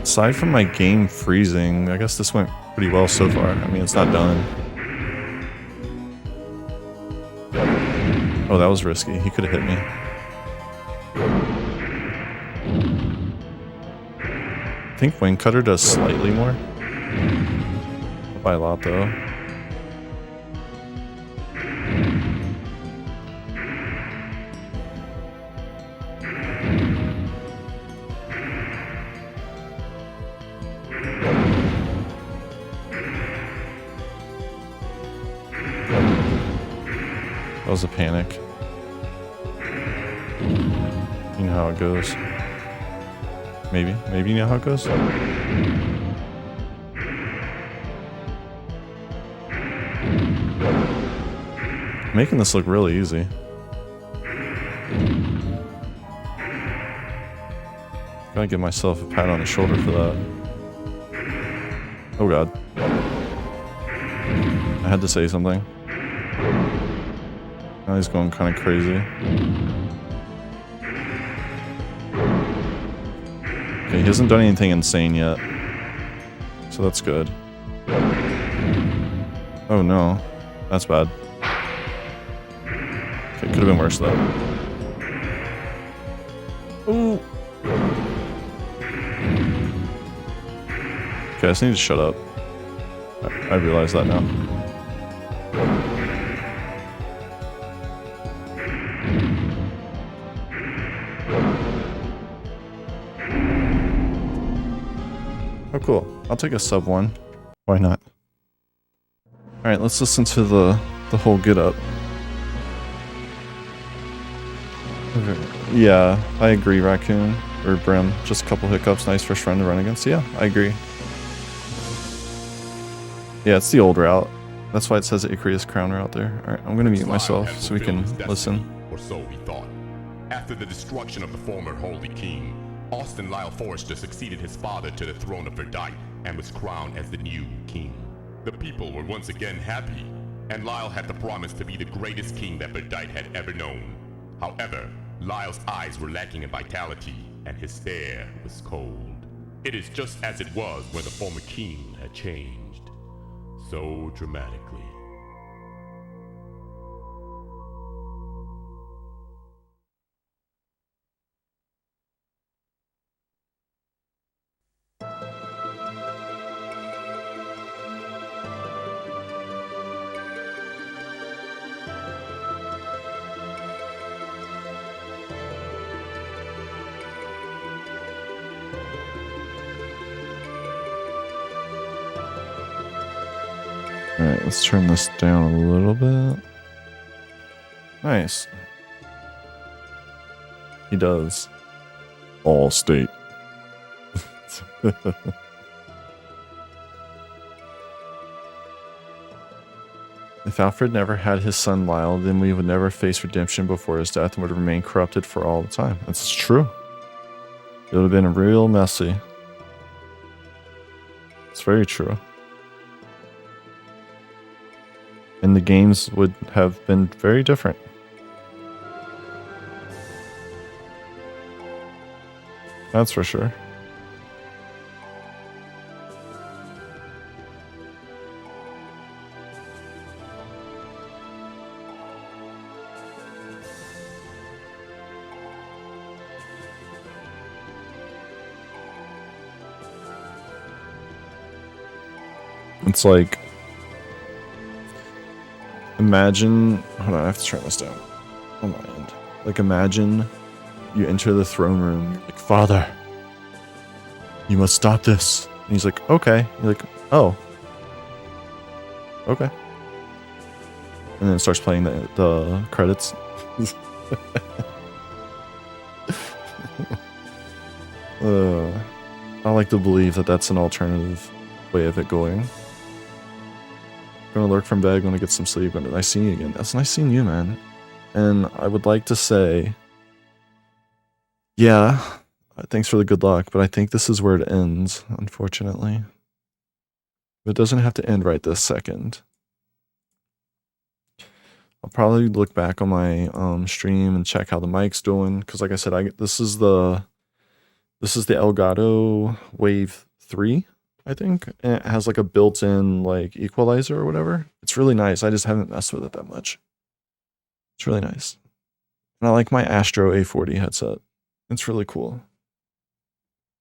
Aside from my game freezing, I guess this went pretty well so far. I mean, it's not done. Oh, that was risky. He could have hit me. I think Wing Cutter does slightly more. Not by a lot, though. That was a panic. You know how it goes. Maybe you know how it goes? Making this look really easy. Gotta give myself a pat on the shoulder for that. Oh god. I had to say something. Now he's going kind of crazy. Okay, he hasn't done anything insane yet. So that's good. Oh no. That's bad. Okay, could have been worse though. Ooh. Okay, I just need to shut up. I realize that now. Oh, cool. I'll take a sub 1. Why not? Alright, let's listen to the whole get up. Okay. Yeah, I agree, Raccoon. Or Brim. Just a couple hiccups. Nice first friend to run against. Yeah, I agree. Yeah, it's the old route. That's why it says Icarus Crown route there. Alright, I'm gonna mute myself so we can listen. Or so he thought. After the destruction of the former Holy King, Austin Lyle Forrester succeeded his father to the throne of Verdite and was crowned as the new king. The people were once again happy, and Lyle had the promise to be the greatest king that Verdite had ever known. However, Lyle's eyes were lacking in vitality, and his stare was cold. It is just as it was when the former king had changed, so dramatically. Alright, let's turn this down a little bit. Nice. He does. All state. If Alfred never had his son Lyle, then we would never face redemption before his death and would remain corrupted for all the time. That's true. It would have been real messy. It's very true. And the games would have been very different. That's for sure. It's like, imagine, hold on, I have to turn this down on my end. Like, imagine you enter the throne room, you're like, Father, you must stop this. And he's like, okay. You're like, oh, okay. And then it starts playing the credits. I like to believe that that's an alternative way of it going. Gonna lurk from bed, gonna get some sleep, and nice seeing you again. That's nice seeing you, man. And I would like to say, yeah, thanks for the good luck, but I think this is where it ends, unfortunately. It doesn't have to end right this second. I'll probably look back on my stream and check how the mic's doing, because like I said, this is the Elgato Wave 3. I think, and it has like a built-in like equalizer or whatever. It's really nice. I just haven't messed with it that much. It's really nice. And I like my Astro A40 headset. It's really cool.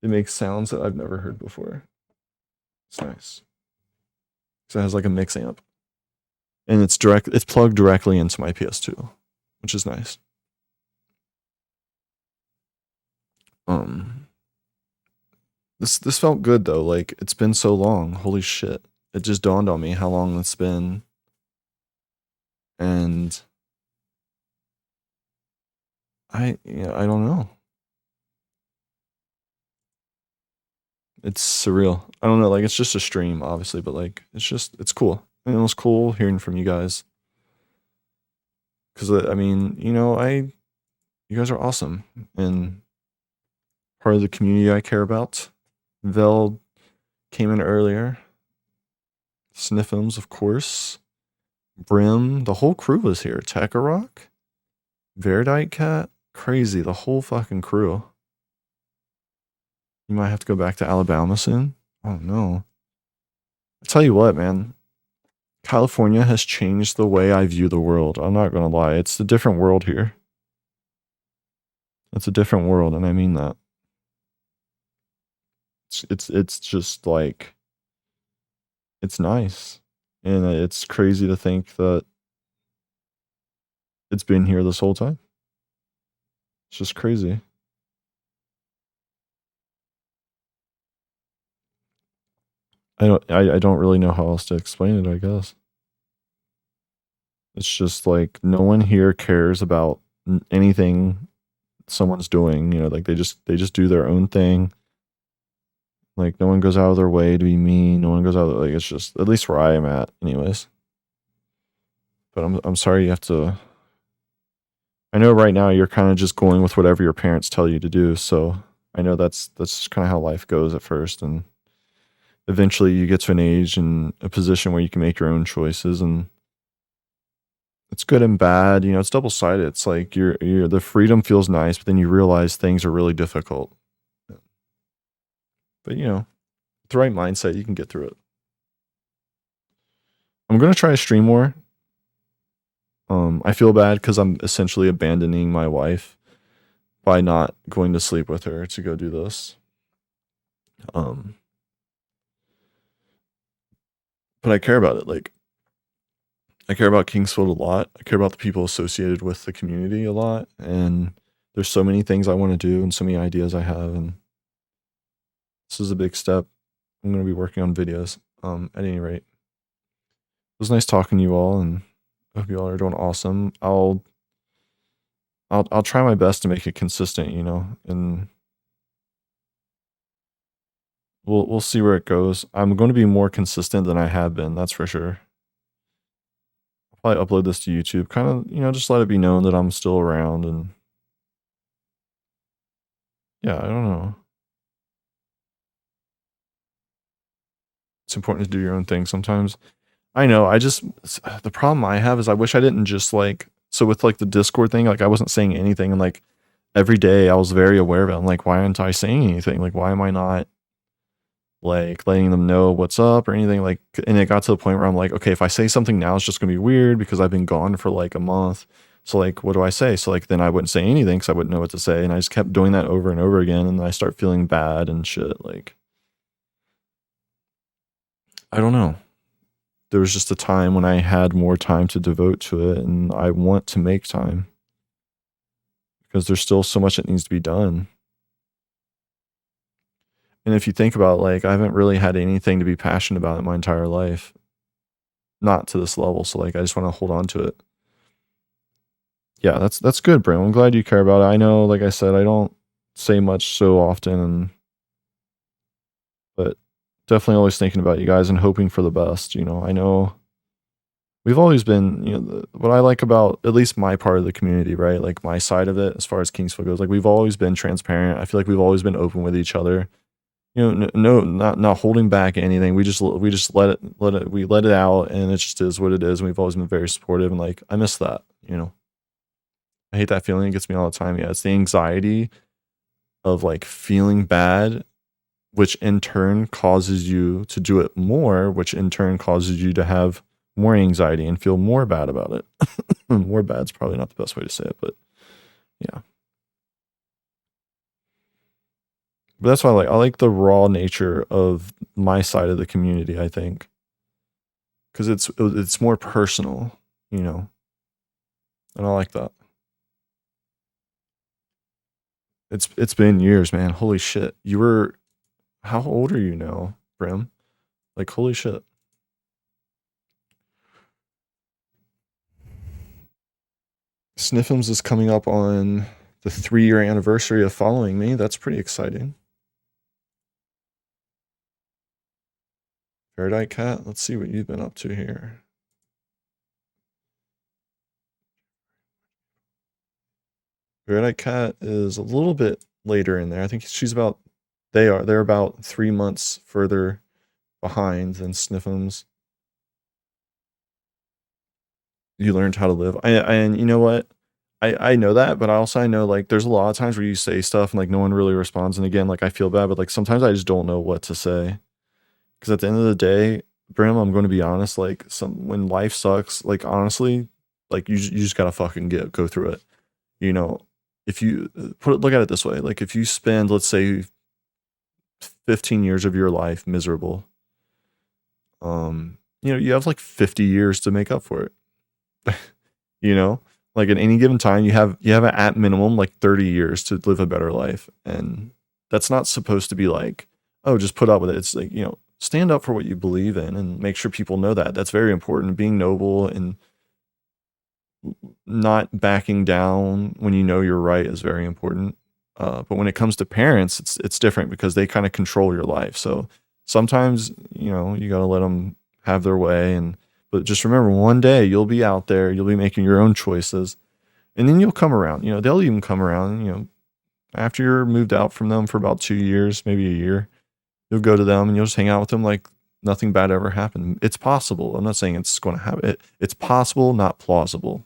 It makes sounds that I've never heard before. It's nice. So it has like a mix amp. And it's plugged directly into my PS2, which is nice. This felt good though. Like, it's been so long. Holy shit. It just dawned on me how long it's been. And I don't know. It's surreal. I don't know, like, it's just a stream, obviously, but like, it's cool. And it was cool hearing from you guys. Cause I mean, you guys are awesome and part of the community I care about. Vel came in earlier. Sniffums, of course. Brim, the whole crew was here. Tekarok, Verdite Cat, crazy, the whole fucking crew. You might have to go back to Alabama soon. Oh no. I tell you what, man. California has changed the way I view the world. I'm not gonna lie. It's a different world here. It's a different world, and I mean that. It's just like it's nice. And it's crazy to think that it's been here this whole time. It's just crazy. I don't really know how else to explain it, I guess. It's just like no one here cares about anything someone's doing, you know, like they just do their own thing. Like no one goes out of their way to be mean. No one goes out like it's just at least where I am at anyways. But I'm sorry you have to. I know right now you're kind of just going with whatever your parents tell you to do, so I know that's kind of how life goes at first, and eventually you get to an age and a position where you can make your own choices, and it's good and bad. You know, it's double sided. It's like you're the freedom feels nice, but then you realize things are really difficult. But you know, with the right mindset, you can get through it. I'm gonna try to stream more. I feel bad because I'm essentially abandoning my wife by not going to sleep with her to go do this. Um, but I care about it. Like, I care about Kingsfield a lot. I care about the people associated with the community a lot. And there's so many things I want to do and so many ideas I have. And this is a big step. I'm going to be working on videos. At any rate, it was nice talking to you all, and I hope you all are doing awesome. I'll try my best to make it consistent, you know, and we'll see where it goes. I'm going to be more consistent than I have been, that's for sure. I'll probably upload this to YouTube, kind of, you know, just let it be known that I'm still around, and yeah, I don't know. It's important to do your own thing sometimes. I know. The problem I have is I wish I didn't just like so with like the Discord thing, like I wasn't saying anything, and like every day I was very aware of it. I'm like, why aren't I saying anything? Like, why am I not like letting them know what's up or anything? Like, and it got to the point where I'm like, okay, if I say something now, it's just gonna be weird because I've been gone for like a month. So like, what do I say? So like, then I wouldn't say anything because I wouldn't know what to say, and I just kept doing that over and over again, and I start feeling bad and shit. Like, I don't know. There was just a time when I had more time to devote to it, and I want to make time because there's still so much that needs to be done. And if you think about like I haven't really had anything to be passionate about in my entire life, not to this level. So like I just want to hold on to it. Yeah, that's good, Brim. I'm glad you care about it. I know, like I said, I don't say much so often, and but definitely always thinking about you guys and hoping for the best. You know, I know we've always been, you know, what I like about at least my part of the community, right? Like my side of it, as far as Kingsville goes, like we've always been transparent. I feel like we've always been open with each other. You know, no, not holding back anything. We just we let it out, and it just is what it is. And we've always been very supportive, and like I miss that. You know, I hate that feeling. It gets me all the time. Yeah, it's the anxiety of like feeling bad, which in turn causes you to do it more, which in turn causes you to have more anxiety and feel more bad about it. More bad's probably not the best way to say it, but yeah. But that's why I like the raw nature of my side of the community, I think. Cuz it's more personal, you know. And I like that. It's been years, man. Holy shit. You were how old are you now, Brim? Like holy shit. Sniffums is coming up on the 3-year anniversary of following me. That's pretty exciting. Paradise Cat, let's see what you've been up to here. Paradise Cat is a little bit later in there. I think they're about 3 months further behind than Sniffums. You learned how to live. And you know what? I know that, but I know like there's a lot of times where you say stuff and like no one really responds. And again, like I feel bad, but like sometimes I just don't know what to say. Because at the end of the day, Bram, I'm going to be honest. Like when life sucks, like honestly, like you just gotta fucking go through it. You know, if you look at it this way, like if you spend, let's say, 15 years of your life miserable, you have like 50 years to make up for it. You know, like at any given time, you have at minimum like 30 years to live a better life, and that's not supposed to be like, oh, just put up with it. It's like, stand up for what you believe in and make sure people know that. That's very important. Being noble and not backing down when you know you're right is very important. But when it comes to parents, it's different because they kind of control your life. So sometimes you got to let them have their way, but just remember, one day you'll be out there, you'll be making your own choices, and then you'll come around. They'll even come around. After you're moved out from them for about 2 years, maybe a year, you'll go to them and you'll just hang out with them like nothing bad ever happened. It's possible. I'm not saying it's going to happen. It's possible, not plausible.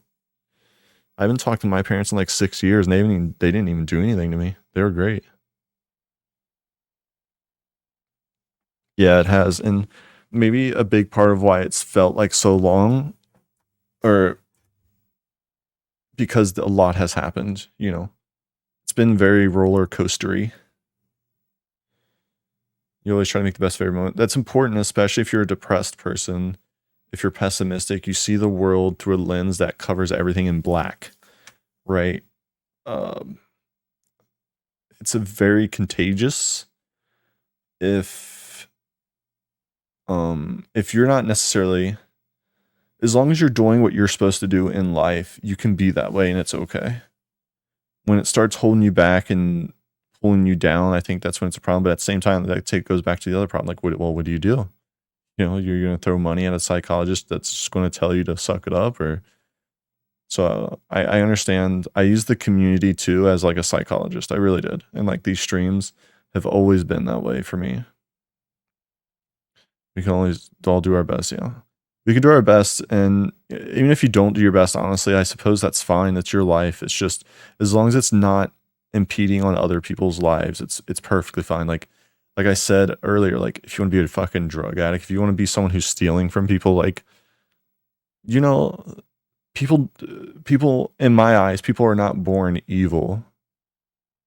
I haven't talked to my parents in like 6 years, and they didn't even do anything to me. They were great. Yeah, it has. And maybe a big part of why it's felt like so long, or because a lot has happened, it's been very roller coastery. You always try to make the best of every moment. That's important, especially if you're a depressed person. If you're pessimistic, you see the world through a lens that covers everything in black, right? Um, it's a very contagious if you're not necessarily, as long as you're doing what you're supposed to do in life, you can be that way and it's okay. When it starts holding you back and pulling you down, I think that's when it's a problem. But at the same time, that goes back to the other problem. Like, what do you do? You're going to throw money at a psychologist that's just going to tell you to suck it up, or so I understand. I use the community too as like a psychologist. I really did, and like these streams have always been that way for me. We can always all do our best. Yeah, we can do our best, and even if you don't do your best, honestly, I suppose that's fine. That's your life. It's just, as long as it's not impeding on other people's lives, it's perfectly fine. Like I said earlier, like if you want to be a fucking drug addict, if you want to be someone who's stealing from people, like, you know, people in my eyes, people are not born evil,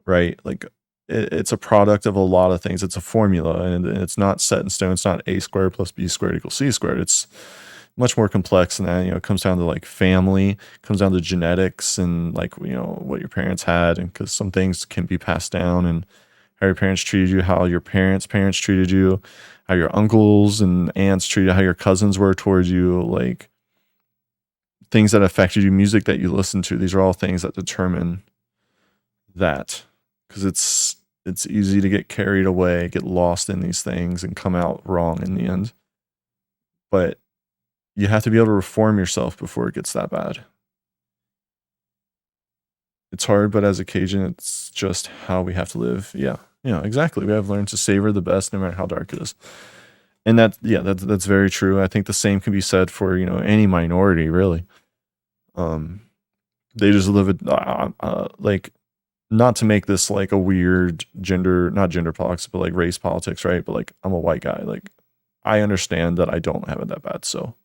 right? Like it's a product of a lot of things. It's a formula, and it's not set in stone. It's not a squared plus b squared equals c squared. It's much more complex than that. It comes down to like family, comes down to genetics, and like, what your parents had, and because some things can be passed down, and how your parents treated you, how your parents treated you, how your uncles and aunts treated you, how your cousins were towards you, like things that affected you, music that you listened to. These are all things that determine that, because it's easy to get carried away, get lost in these things, and come out wrong in the end. But you have to be able to reform yourself before it gets that bad. It's hard, but as a Cajun, it's just how we have to live. Yeah, exactly. We have learned to savor the best no matter how dark it is. And that's very true. I think the same can be said for, any minority, really. They just live it, like, not to make this like a weird not gender politics, but like race politics, right? But like, I'm a white guy. Like, I understand that I don't have it that bad. So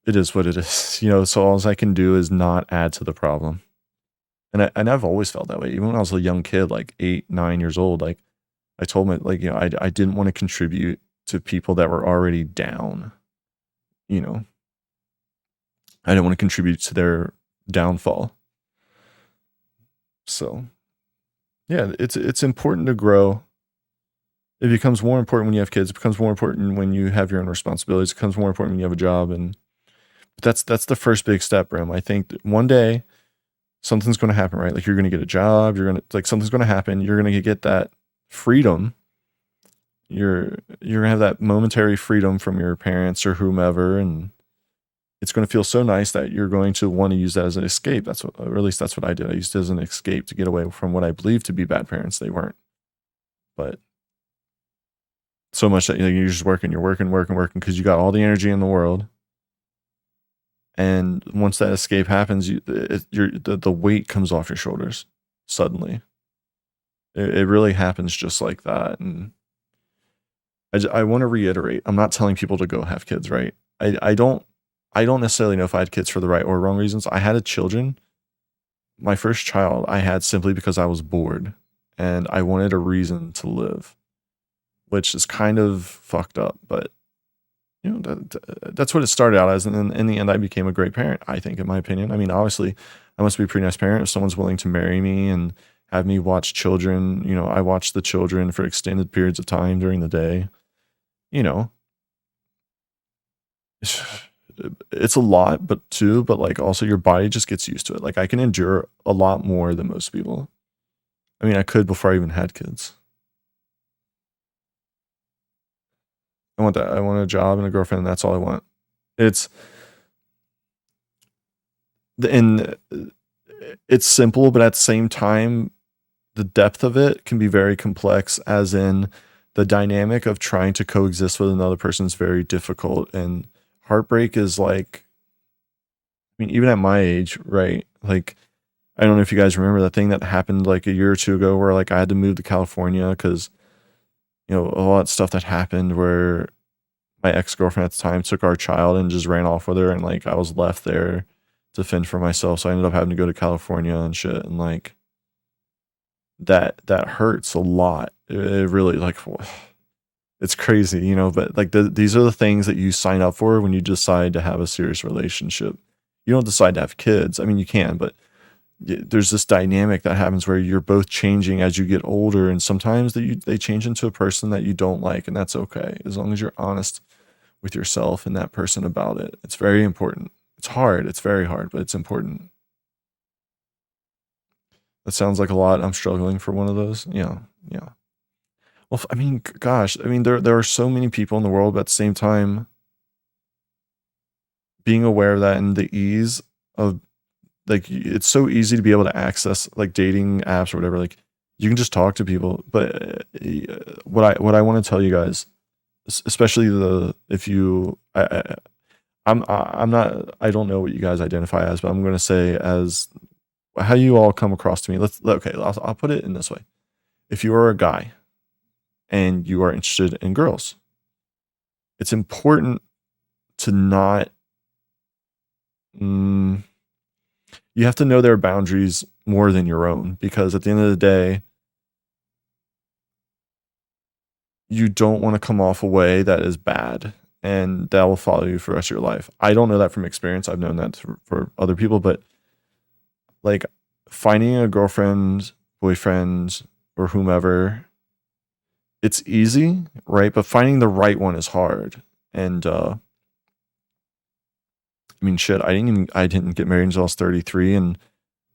it is what it is, so all I can do is not add to the problem. And I've always felt that way. Even when I was a young kid, like 8, 9 years old, like I told me, like, I didn't want to contribute to people that were already down. I didn't want to contribute to their downfall. So yeah, it's important to grow. It becomes more important when you have kids. It becomes more important when you have your own responsibilities. It becomes more important when you have a job. And that's the first big step, Brim. I think that one day something's going to happen, right? Like, you're going to get a job. You're going to, like, something's going to happen. You're going to get that freedom. You're going to have that momentary freedom from your parents or whomever, and it's going to feel so nice that you're going to want to use that as an escape. Or at least that's what I did. I used it as an escape to get away from what I believed to be bad parents. They weren't, but so much that you're just working, working because you got all the energy in the world, And once that escape happens, the weight comes off your shoulders suddenly. It really happens just like that. And I want to reiterate, I'm not telling people to go have kids, right? I don't necessarily know if I had kids for the right or wrong reasons. I had children. My first child I had simply because I was bored and I wanted a reason to live, which is kind of fucked up, but you know, that's what it started out as. And then in the end, I became a great parent, I think, in my opinion. I mean, obviously, I must be a pretty nice parent if someone's willing to marry me and have me watch children. You know, I watch the children for extended periods of time during the day. You know, it's a lot, but like also your body just gets used to it. Like I can endure a lot more than most people. I mean, I could before I even had kids. I want that. I want a job and a girlfriend, and that's all I want. It's and it's simple, but at the same time, the depth of it can be very complex, as in the dynamic of trying to coexist with another person is very difficult. And heartbreak is like, I mean, even at my age, right? Like, I don't know if you guys remember that thing that happened like a year or two ago where like I had to move to California because, you know, a lot of stuff that happened where my ex-girlfriend at the time took our child and just ran off with her. And like I was left there to fend for myself. So I ended up having to go to California and shit. And like, that hurts a lot. It really like it's crazy, you know, but like these are the things that you sign up for when you decide to have a serious relationship. You don't decide to have kids. I mean, you can, but there's this dynamic that happens where you're both changing as you get older, and sometimes they change into a person that you don't like, and that's okay as long as you're honest with yourself and that person about it. It's very important. It's hard. It's very hard, but it's important. That sounds like a lot. I'm struggling for one of those. Yeah. Yeah. Well, I mean, gosh, I mean, there are so many people in the world, but at the same time, being aware of that and the ease of like, it's so easy to be able to access like dating apps or whatever. Like, you can just talk to people. But what I want to tell you guys, especially if you, I'm not, I don't know what you guys identify as, but I'm going to say as how you all come across to me. Okay, I'll put it in this way. If you are a guy and you are interested in girls, it's important to not, you have to know their boundaries more than your own, because at the end of the day, you don't want to come off a way that is bad and that will follow you for the rest of your life. I don't know that from experience. I've known that for other people, but like finding a girlfriend, boyfriend, or whomever, it's easy, right? But finding the right one is hard. And I mean, shit, I didn't get married until I was 33, and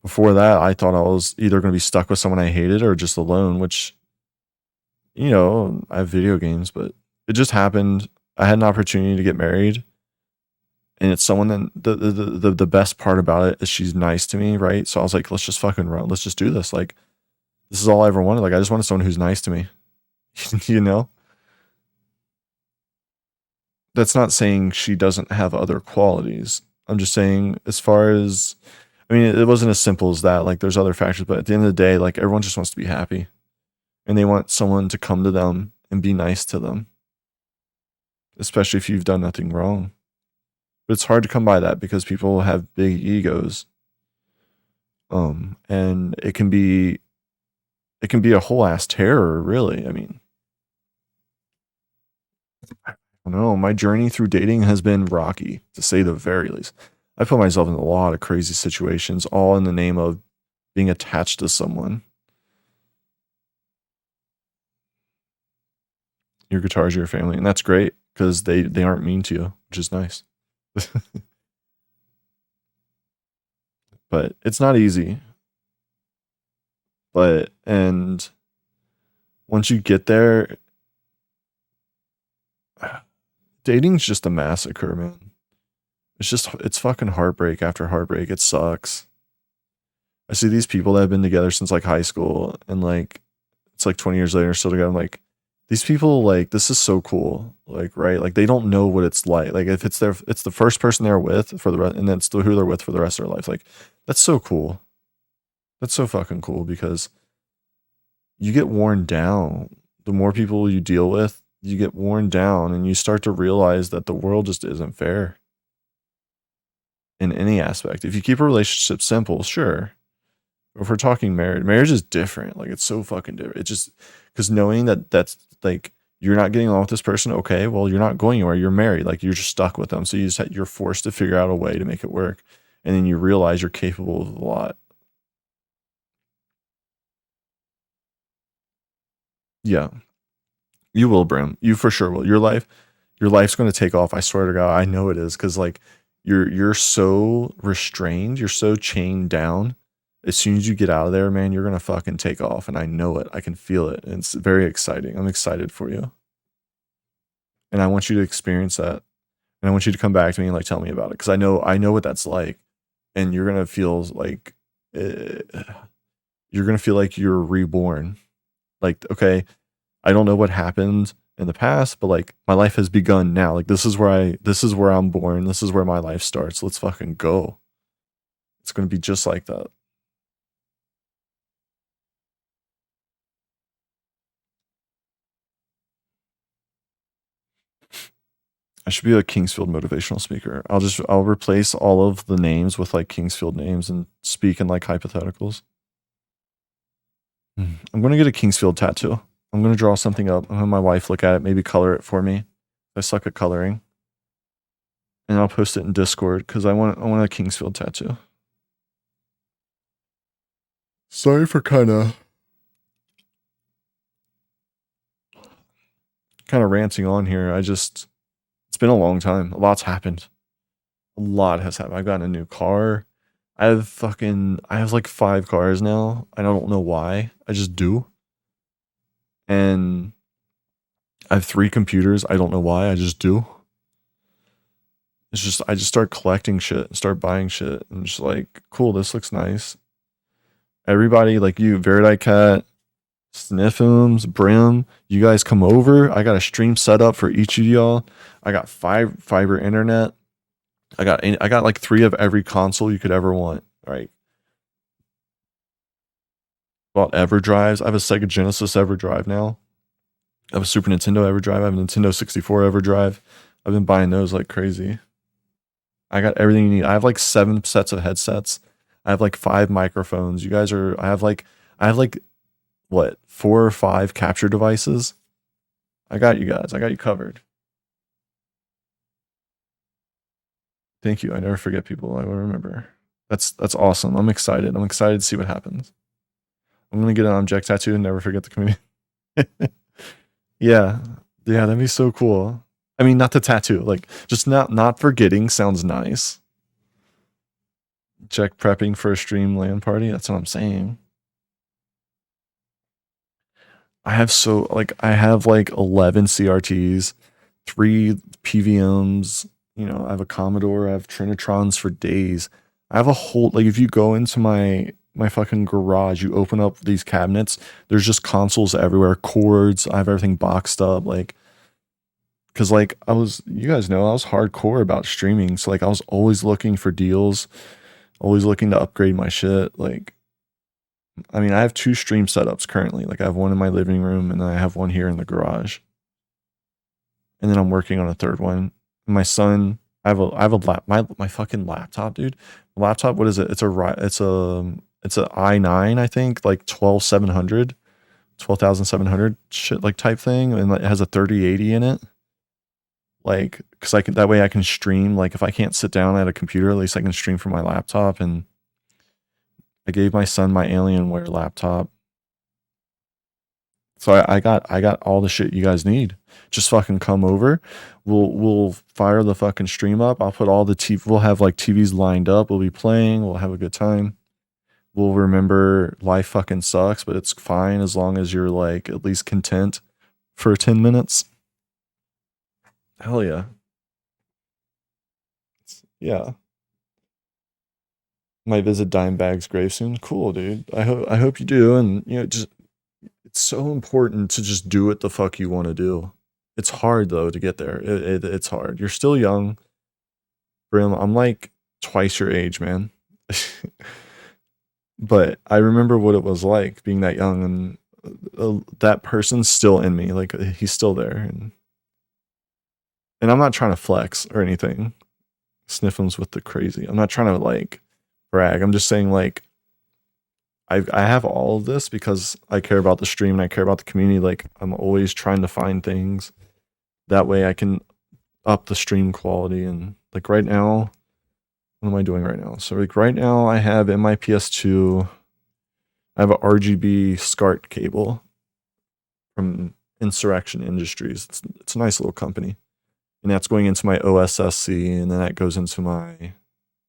before that, I thought I was either going to be stuck with someone I hated or just alone. Which, you know, I have video games, but it just happened. I had an opportunity to get married, and it's someone that the best part about it is she's nice to me, right? So I was like, let's just fucking run. Let's just do this. Like, this is all I ever wanted. Like, I just wanted someone who's nice to me. You know? That's not saying she doesn't have other qualities. I'm just saying, as far as, I mean, it wasn't as simple as that. Like, there's other factors, but at the end of the day, like, everyone just wants to be happy, and they want someone to come to them and be nice to them, especially if you've done nothing wrong. But it's hard to come by that because people have big egos. And it can be a whole ass terror, really. I mean, I don't know. My journey through dating has been rocky, to say the very least. I put myself in a lot of crazy situations, all in the name of being attached to someone. Your guitar's your family, and that's great because they aren't mean to you, which is nice. But it's not easy. And once you get there, dating's just a massacre, man. It's fucking heartbreak after heartbreak. It sucks. I see these people that have been together since like high school, and like it's like 20 years later still together. I'm like, these people, like, this is so cool. Like, right? Like, they don't know what it's like. Like, if it's the first person they're with for the rest, and then it's who they're with for the rest of their life. Like, that's so cool. That's so fucking cool because you get worn down. The more people you deal with, you get worn down and you start to realize that the world just isn't fair in any aspect. If you keep a relationship simple, sure. If we're talking marriage is different. Like, it's so fucking different. It just, because knowing that that's like, you're not getting along with this person, okay, well, you're not going anywhere. You're married. Like, you're just stuck with them. So you're forced to figure out a way to make it work. And then you realize you're capable of a lot. Yeah, you will, Brim. You for sure will. Your life's going to take off. I swear to God, I know it is because like you're so restrained, you're so chained down. As soon as you get out of there, man, you're gonna fucking take off, and I know it. I can feel it, and it's very exciting. I'm excited for you, and I want you to experience that, and I want you to come back to me and like tell me about it because I know what that's like, and you're gonna feel like uh, you're gonna feel like you're reborn. Like, okay, I don't know what happened in the past, but like my life has begun now. Like this is where I'm born. This is where my life starts. Let's fucking go. It's gonna be just like that. I should be a Kingsfield motivational speaker. I'll replace all of the names with like Kingsfield names and speak in like hypotheticals. I'm gonna get a Kingsfield tattoo. I'm gonna draw something up. I'm gonna have my wife look at it, maybe color it for me. I suck at coloring, and I'll post it in Discord because I want a Kingsfield tattoo. Sorry for kind of ranting on here. It's been a long time. A lot's happened. A lot has happened. I've gotten a new car. I have like 5 cars now. I don't know why. I just do. And I have 3 computers. I don't know why. I just do. It's just I just start collecting shit and start buying shit and just like, cool, this looks nice. Everybody like you, Verdi Cat, Sniffums, Brim, you guys come over. I got a stream set up for each of y'all. I got fiber internet. I got like 3 of every console you could ever want. Right. Bought EverDrives. I have a Sega Genesis EverDrive now. I have a Super Nintendo EverDrive. I have a Nintendo 64 EverDrive. I've been buying those like crazy. I got everything you need. I have like 7 sets of headsets. I have like 5 microphones. You guys are. I have like what 4 or 5 capture devices. I got you guys. I got you covered. Thank you. I never forget people. I will remember. That's awesome. I'm excited. I'm excited to see what happens. I'm gonna get an object tattoo and never forget the community. Yeah, yeah, that'd be so cool. I mean, not the tattoo. Like, just not forgetting sounds nice. Check prepping for a stream LAN party. That's what I'm saying. I have like 11 CRTs, 3 PVMs. You know, I have a Commodore. I have Trinitrons for days. I have a whole like if you go into my fucking garage, you open up these cabinets. There's just consoles everywhere, cords. I have everything boxed up. Like, cause like you guys know, I was hardcore about streaming. So like, I was always looking for deals, always looking to upgrade my shit. Like, I mean, I have 2 stream setups currently. Like, I have one in my living room and then I have one here in the garage. And then I'm working on a third one. My son, my fucking laptop, dude. Laptop, what is it? It's a i9, I think, like 12,700 shit like type thing, and it has a 3080 in it. Like, cause I can that way I can stream. Like, if I can't sit down at a computer, at least I can stream from my laptop. And I gave my son my Alienware laptop. So I got all the shit you guys need. Just fucking come over. We'll fire the fucking stream up. I'll put all the TV. We'll have like TVs lined up. We'll be playing. We'll have a good time. We'll remember life fucking sucks, but it's fine as long as you're like at least content for 10 minutes. Hell yeah. Yeah. Might visit Dimebag's grave soon. Cool, dude. I hope you do. And you know, just It's so important to just do what the fuck you want to do. It's hard though to get there. It's hard. You're still young, Brim. I'm like twice your age, man. But I remember what it was like being that young, and that person's still in me. Like he's still there, and I'm not trying to flex or anything. Sniffums with the crazy. I'm not trying to like brag. I'm just saying like I have all of this because I care about the stream and I care about the community. Like I'm always trying to find things that way I can up the stream quality. And like right now, what am I doing right now? So like right now I have in my PS2, I have a RGB SCART cable from Insurrection Industries. It's a nice little company. And that's going into my OSSC, and then that goes into my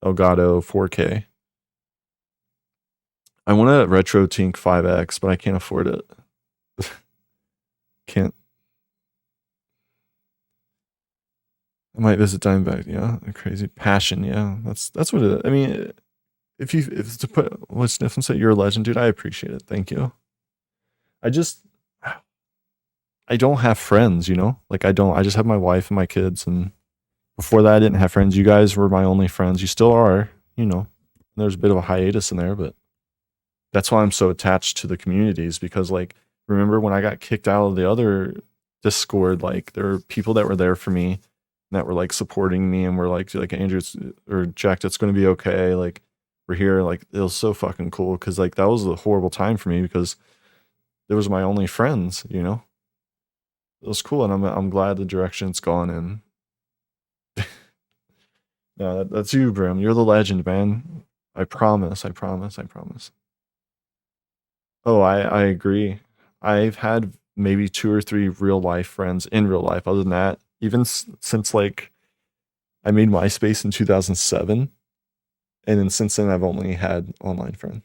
Elgato 4K. I want a Retro Tink 5X, but I can't afford it. Can't. I might visit Diamondback. Yeah, a crazy passion. Yeah, that's what it is. I mean, if to put what Sniff and say, you're a legend, dude. I appreciate it. Thank you. I don't have friends, you know. Like I just have my wife and my kids, and before that, I didn't have friends. You guys were my only friends. You still are, you know. There's a bit of a hiatus in there, but that's why I'm so attached to the communities, because like remember when I got kicked out of the other Discord, like there were people that were there for me that were like supporting me and were like Andrew or Jack, it's going to be okay. Like we're here. Like it was so fucking cool because like that was a horrible time for me because it was my only friends, you know. It was cool, and I'm glad the direction it's gone in. No, that's you, Brim. You're the legend, man. I promise. I promise. I promise. Oh, I agree. I've had maybe 2 or 3 real life friends in real life. Other than that, even since like I made MySpace in 2007, and then since then I've only had online friends.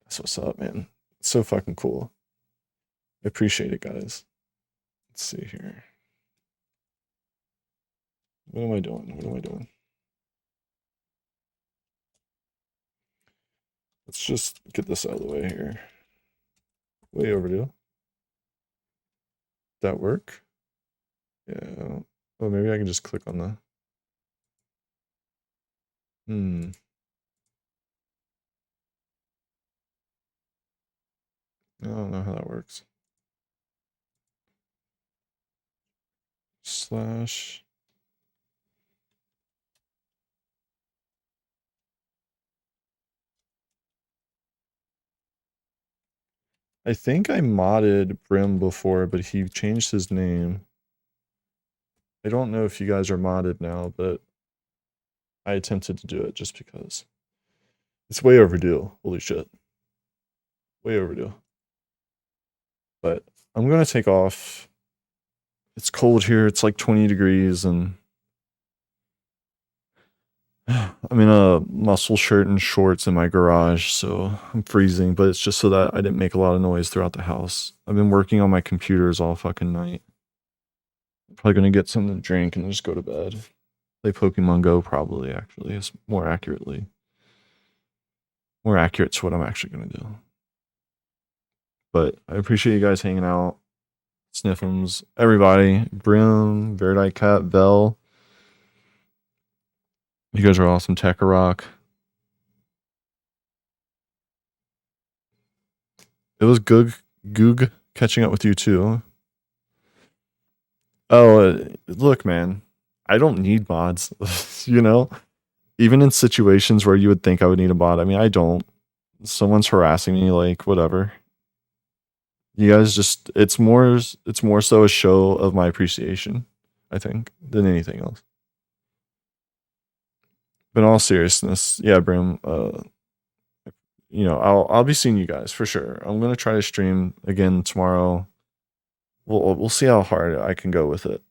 That's what's up, man. It's so fucking cool. I appreciate it, guys. Let's see here. What am I doing? What am I doing? Let's just get this out of the way here. Way overdue. That work? Yeah. Oh, maybe I can just click on the. I don't know how that works. Slash. I think I modded Brim before, but he changed his name. I don't know if you guys are modded now, but I attempted to do it just because. It's way overdue. Holy shit. Way overdue. But I'm going to take off. It's cold here. It's like 20 degrees, and I'm in a muscle shirt and shorts in my garage, so I'm freezing, but it's just so that I didn't make a lot of noise throughout the house. I've been working on my computers all fucking night. Probably gonna get something to drink and just go to bed. Play Pokemon Go probably, actually. It's more accurate to what I'm actually gonna do. But I appreciate you guys hanging out. Sniffums, everybody, Brim, Verdi Cat, Vel. You guys are awesome. Tekarok. It was Goog catching up with you too. Oh, look, man. I don't need mods, you know? Even in situations where you would think I would need a mod, I mean, I don't. Someone's harassing me, like, whatever. You guys just, it's more so a show of my appreciation, I think, than anything else. But in all seriousness, yeah, Brim, you know, I'll be seeing you guys for sure. I'm gonna try to stream again tomorrow. We'll see how hard I can go with it.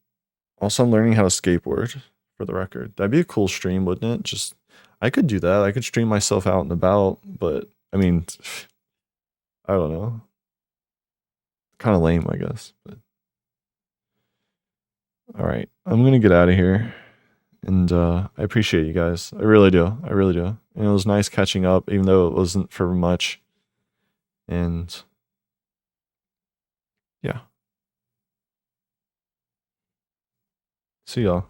Also, I'm learning how to skateboard, for the record. That'd be a cool stream, wouldn't it? Just I could do that. I could stream myself out and about, but I mean, I don't know. Kind of lame, I guess. But all right, I'm gonna get out of here, and I appreciate you guys. I really do. I really do. And it was nice catching up, even though it wasn't for much. And yeah. See y'all.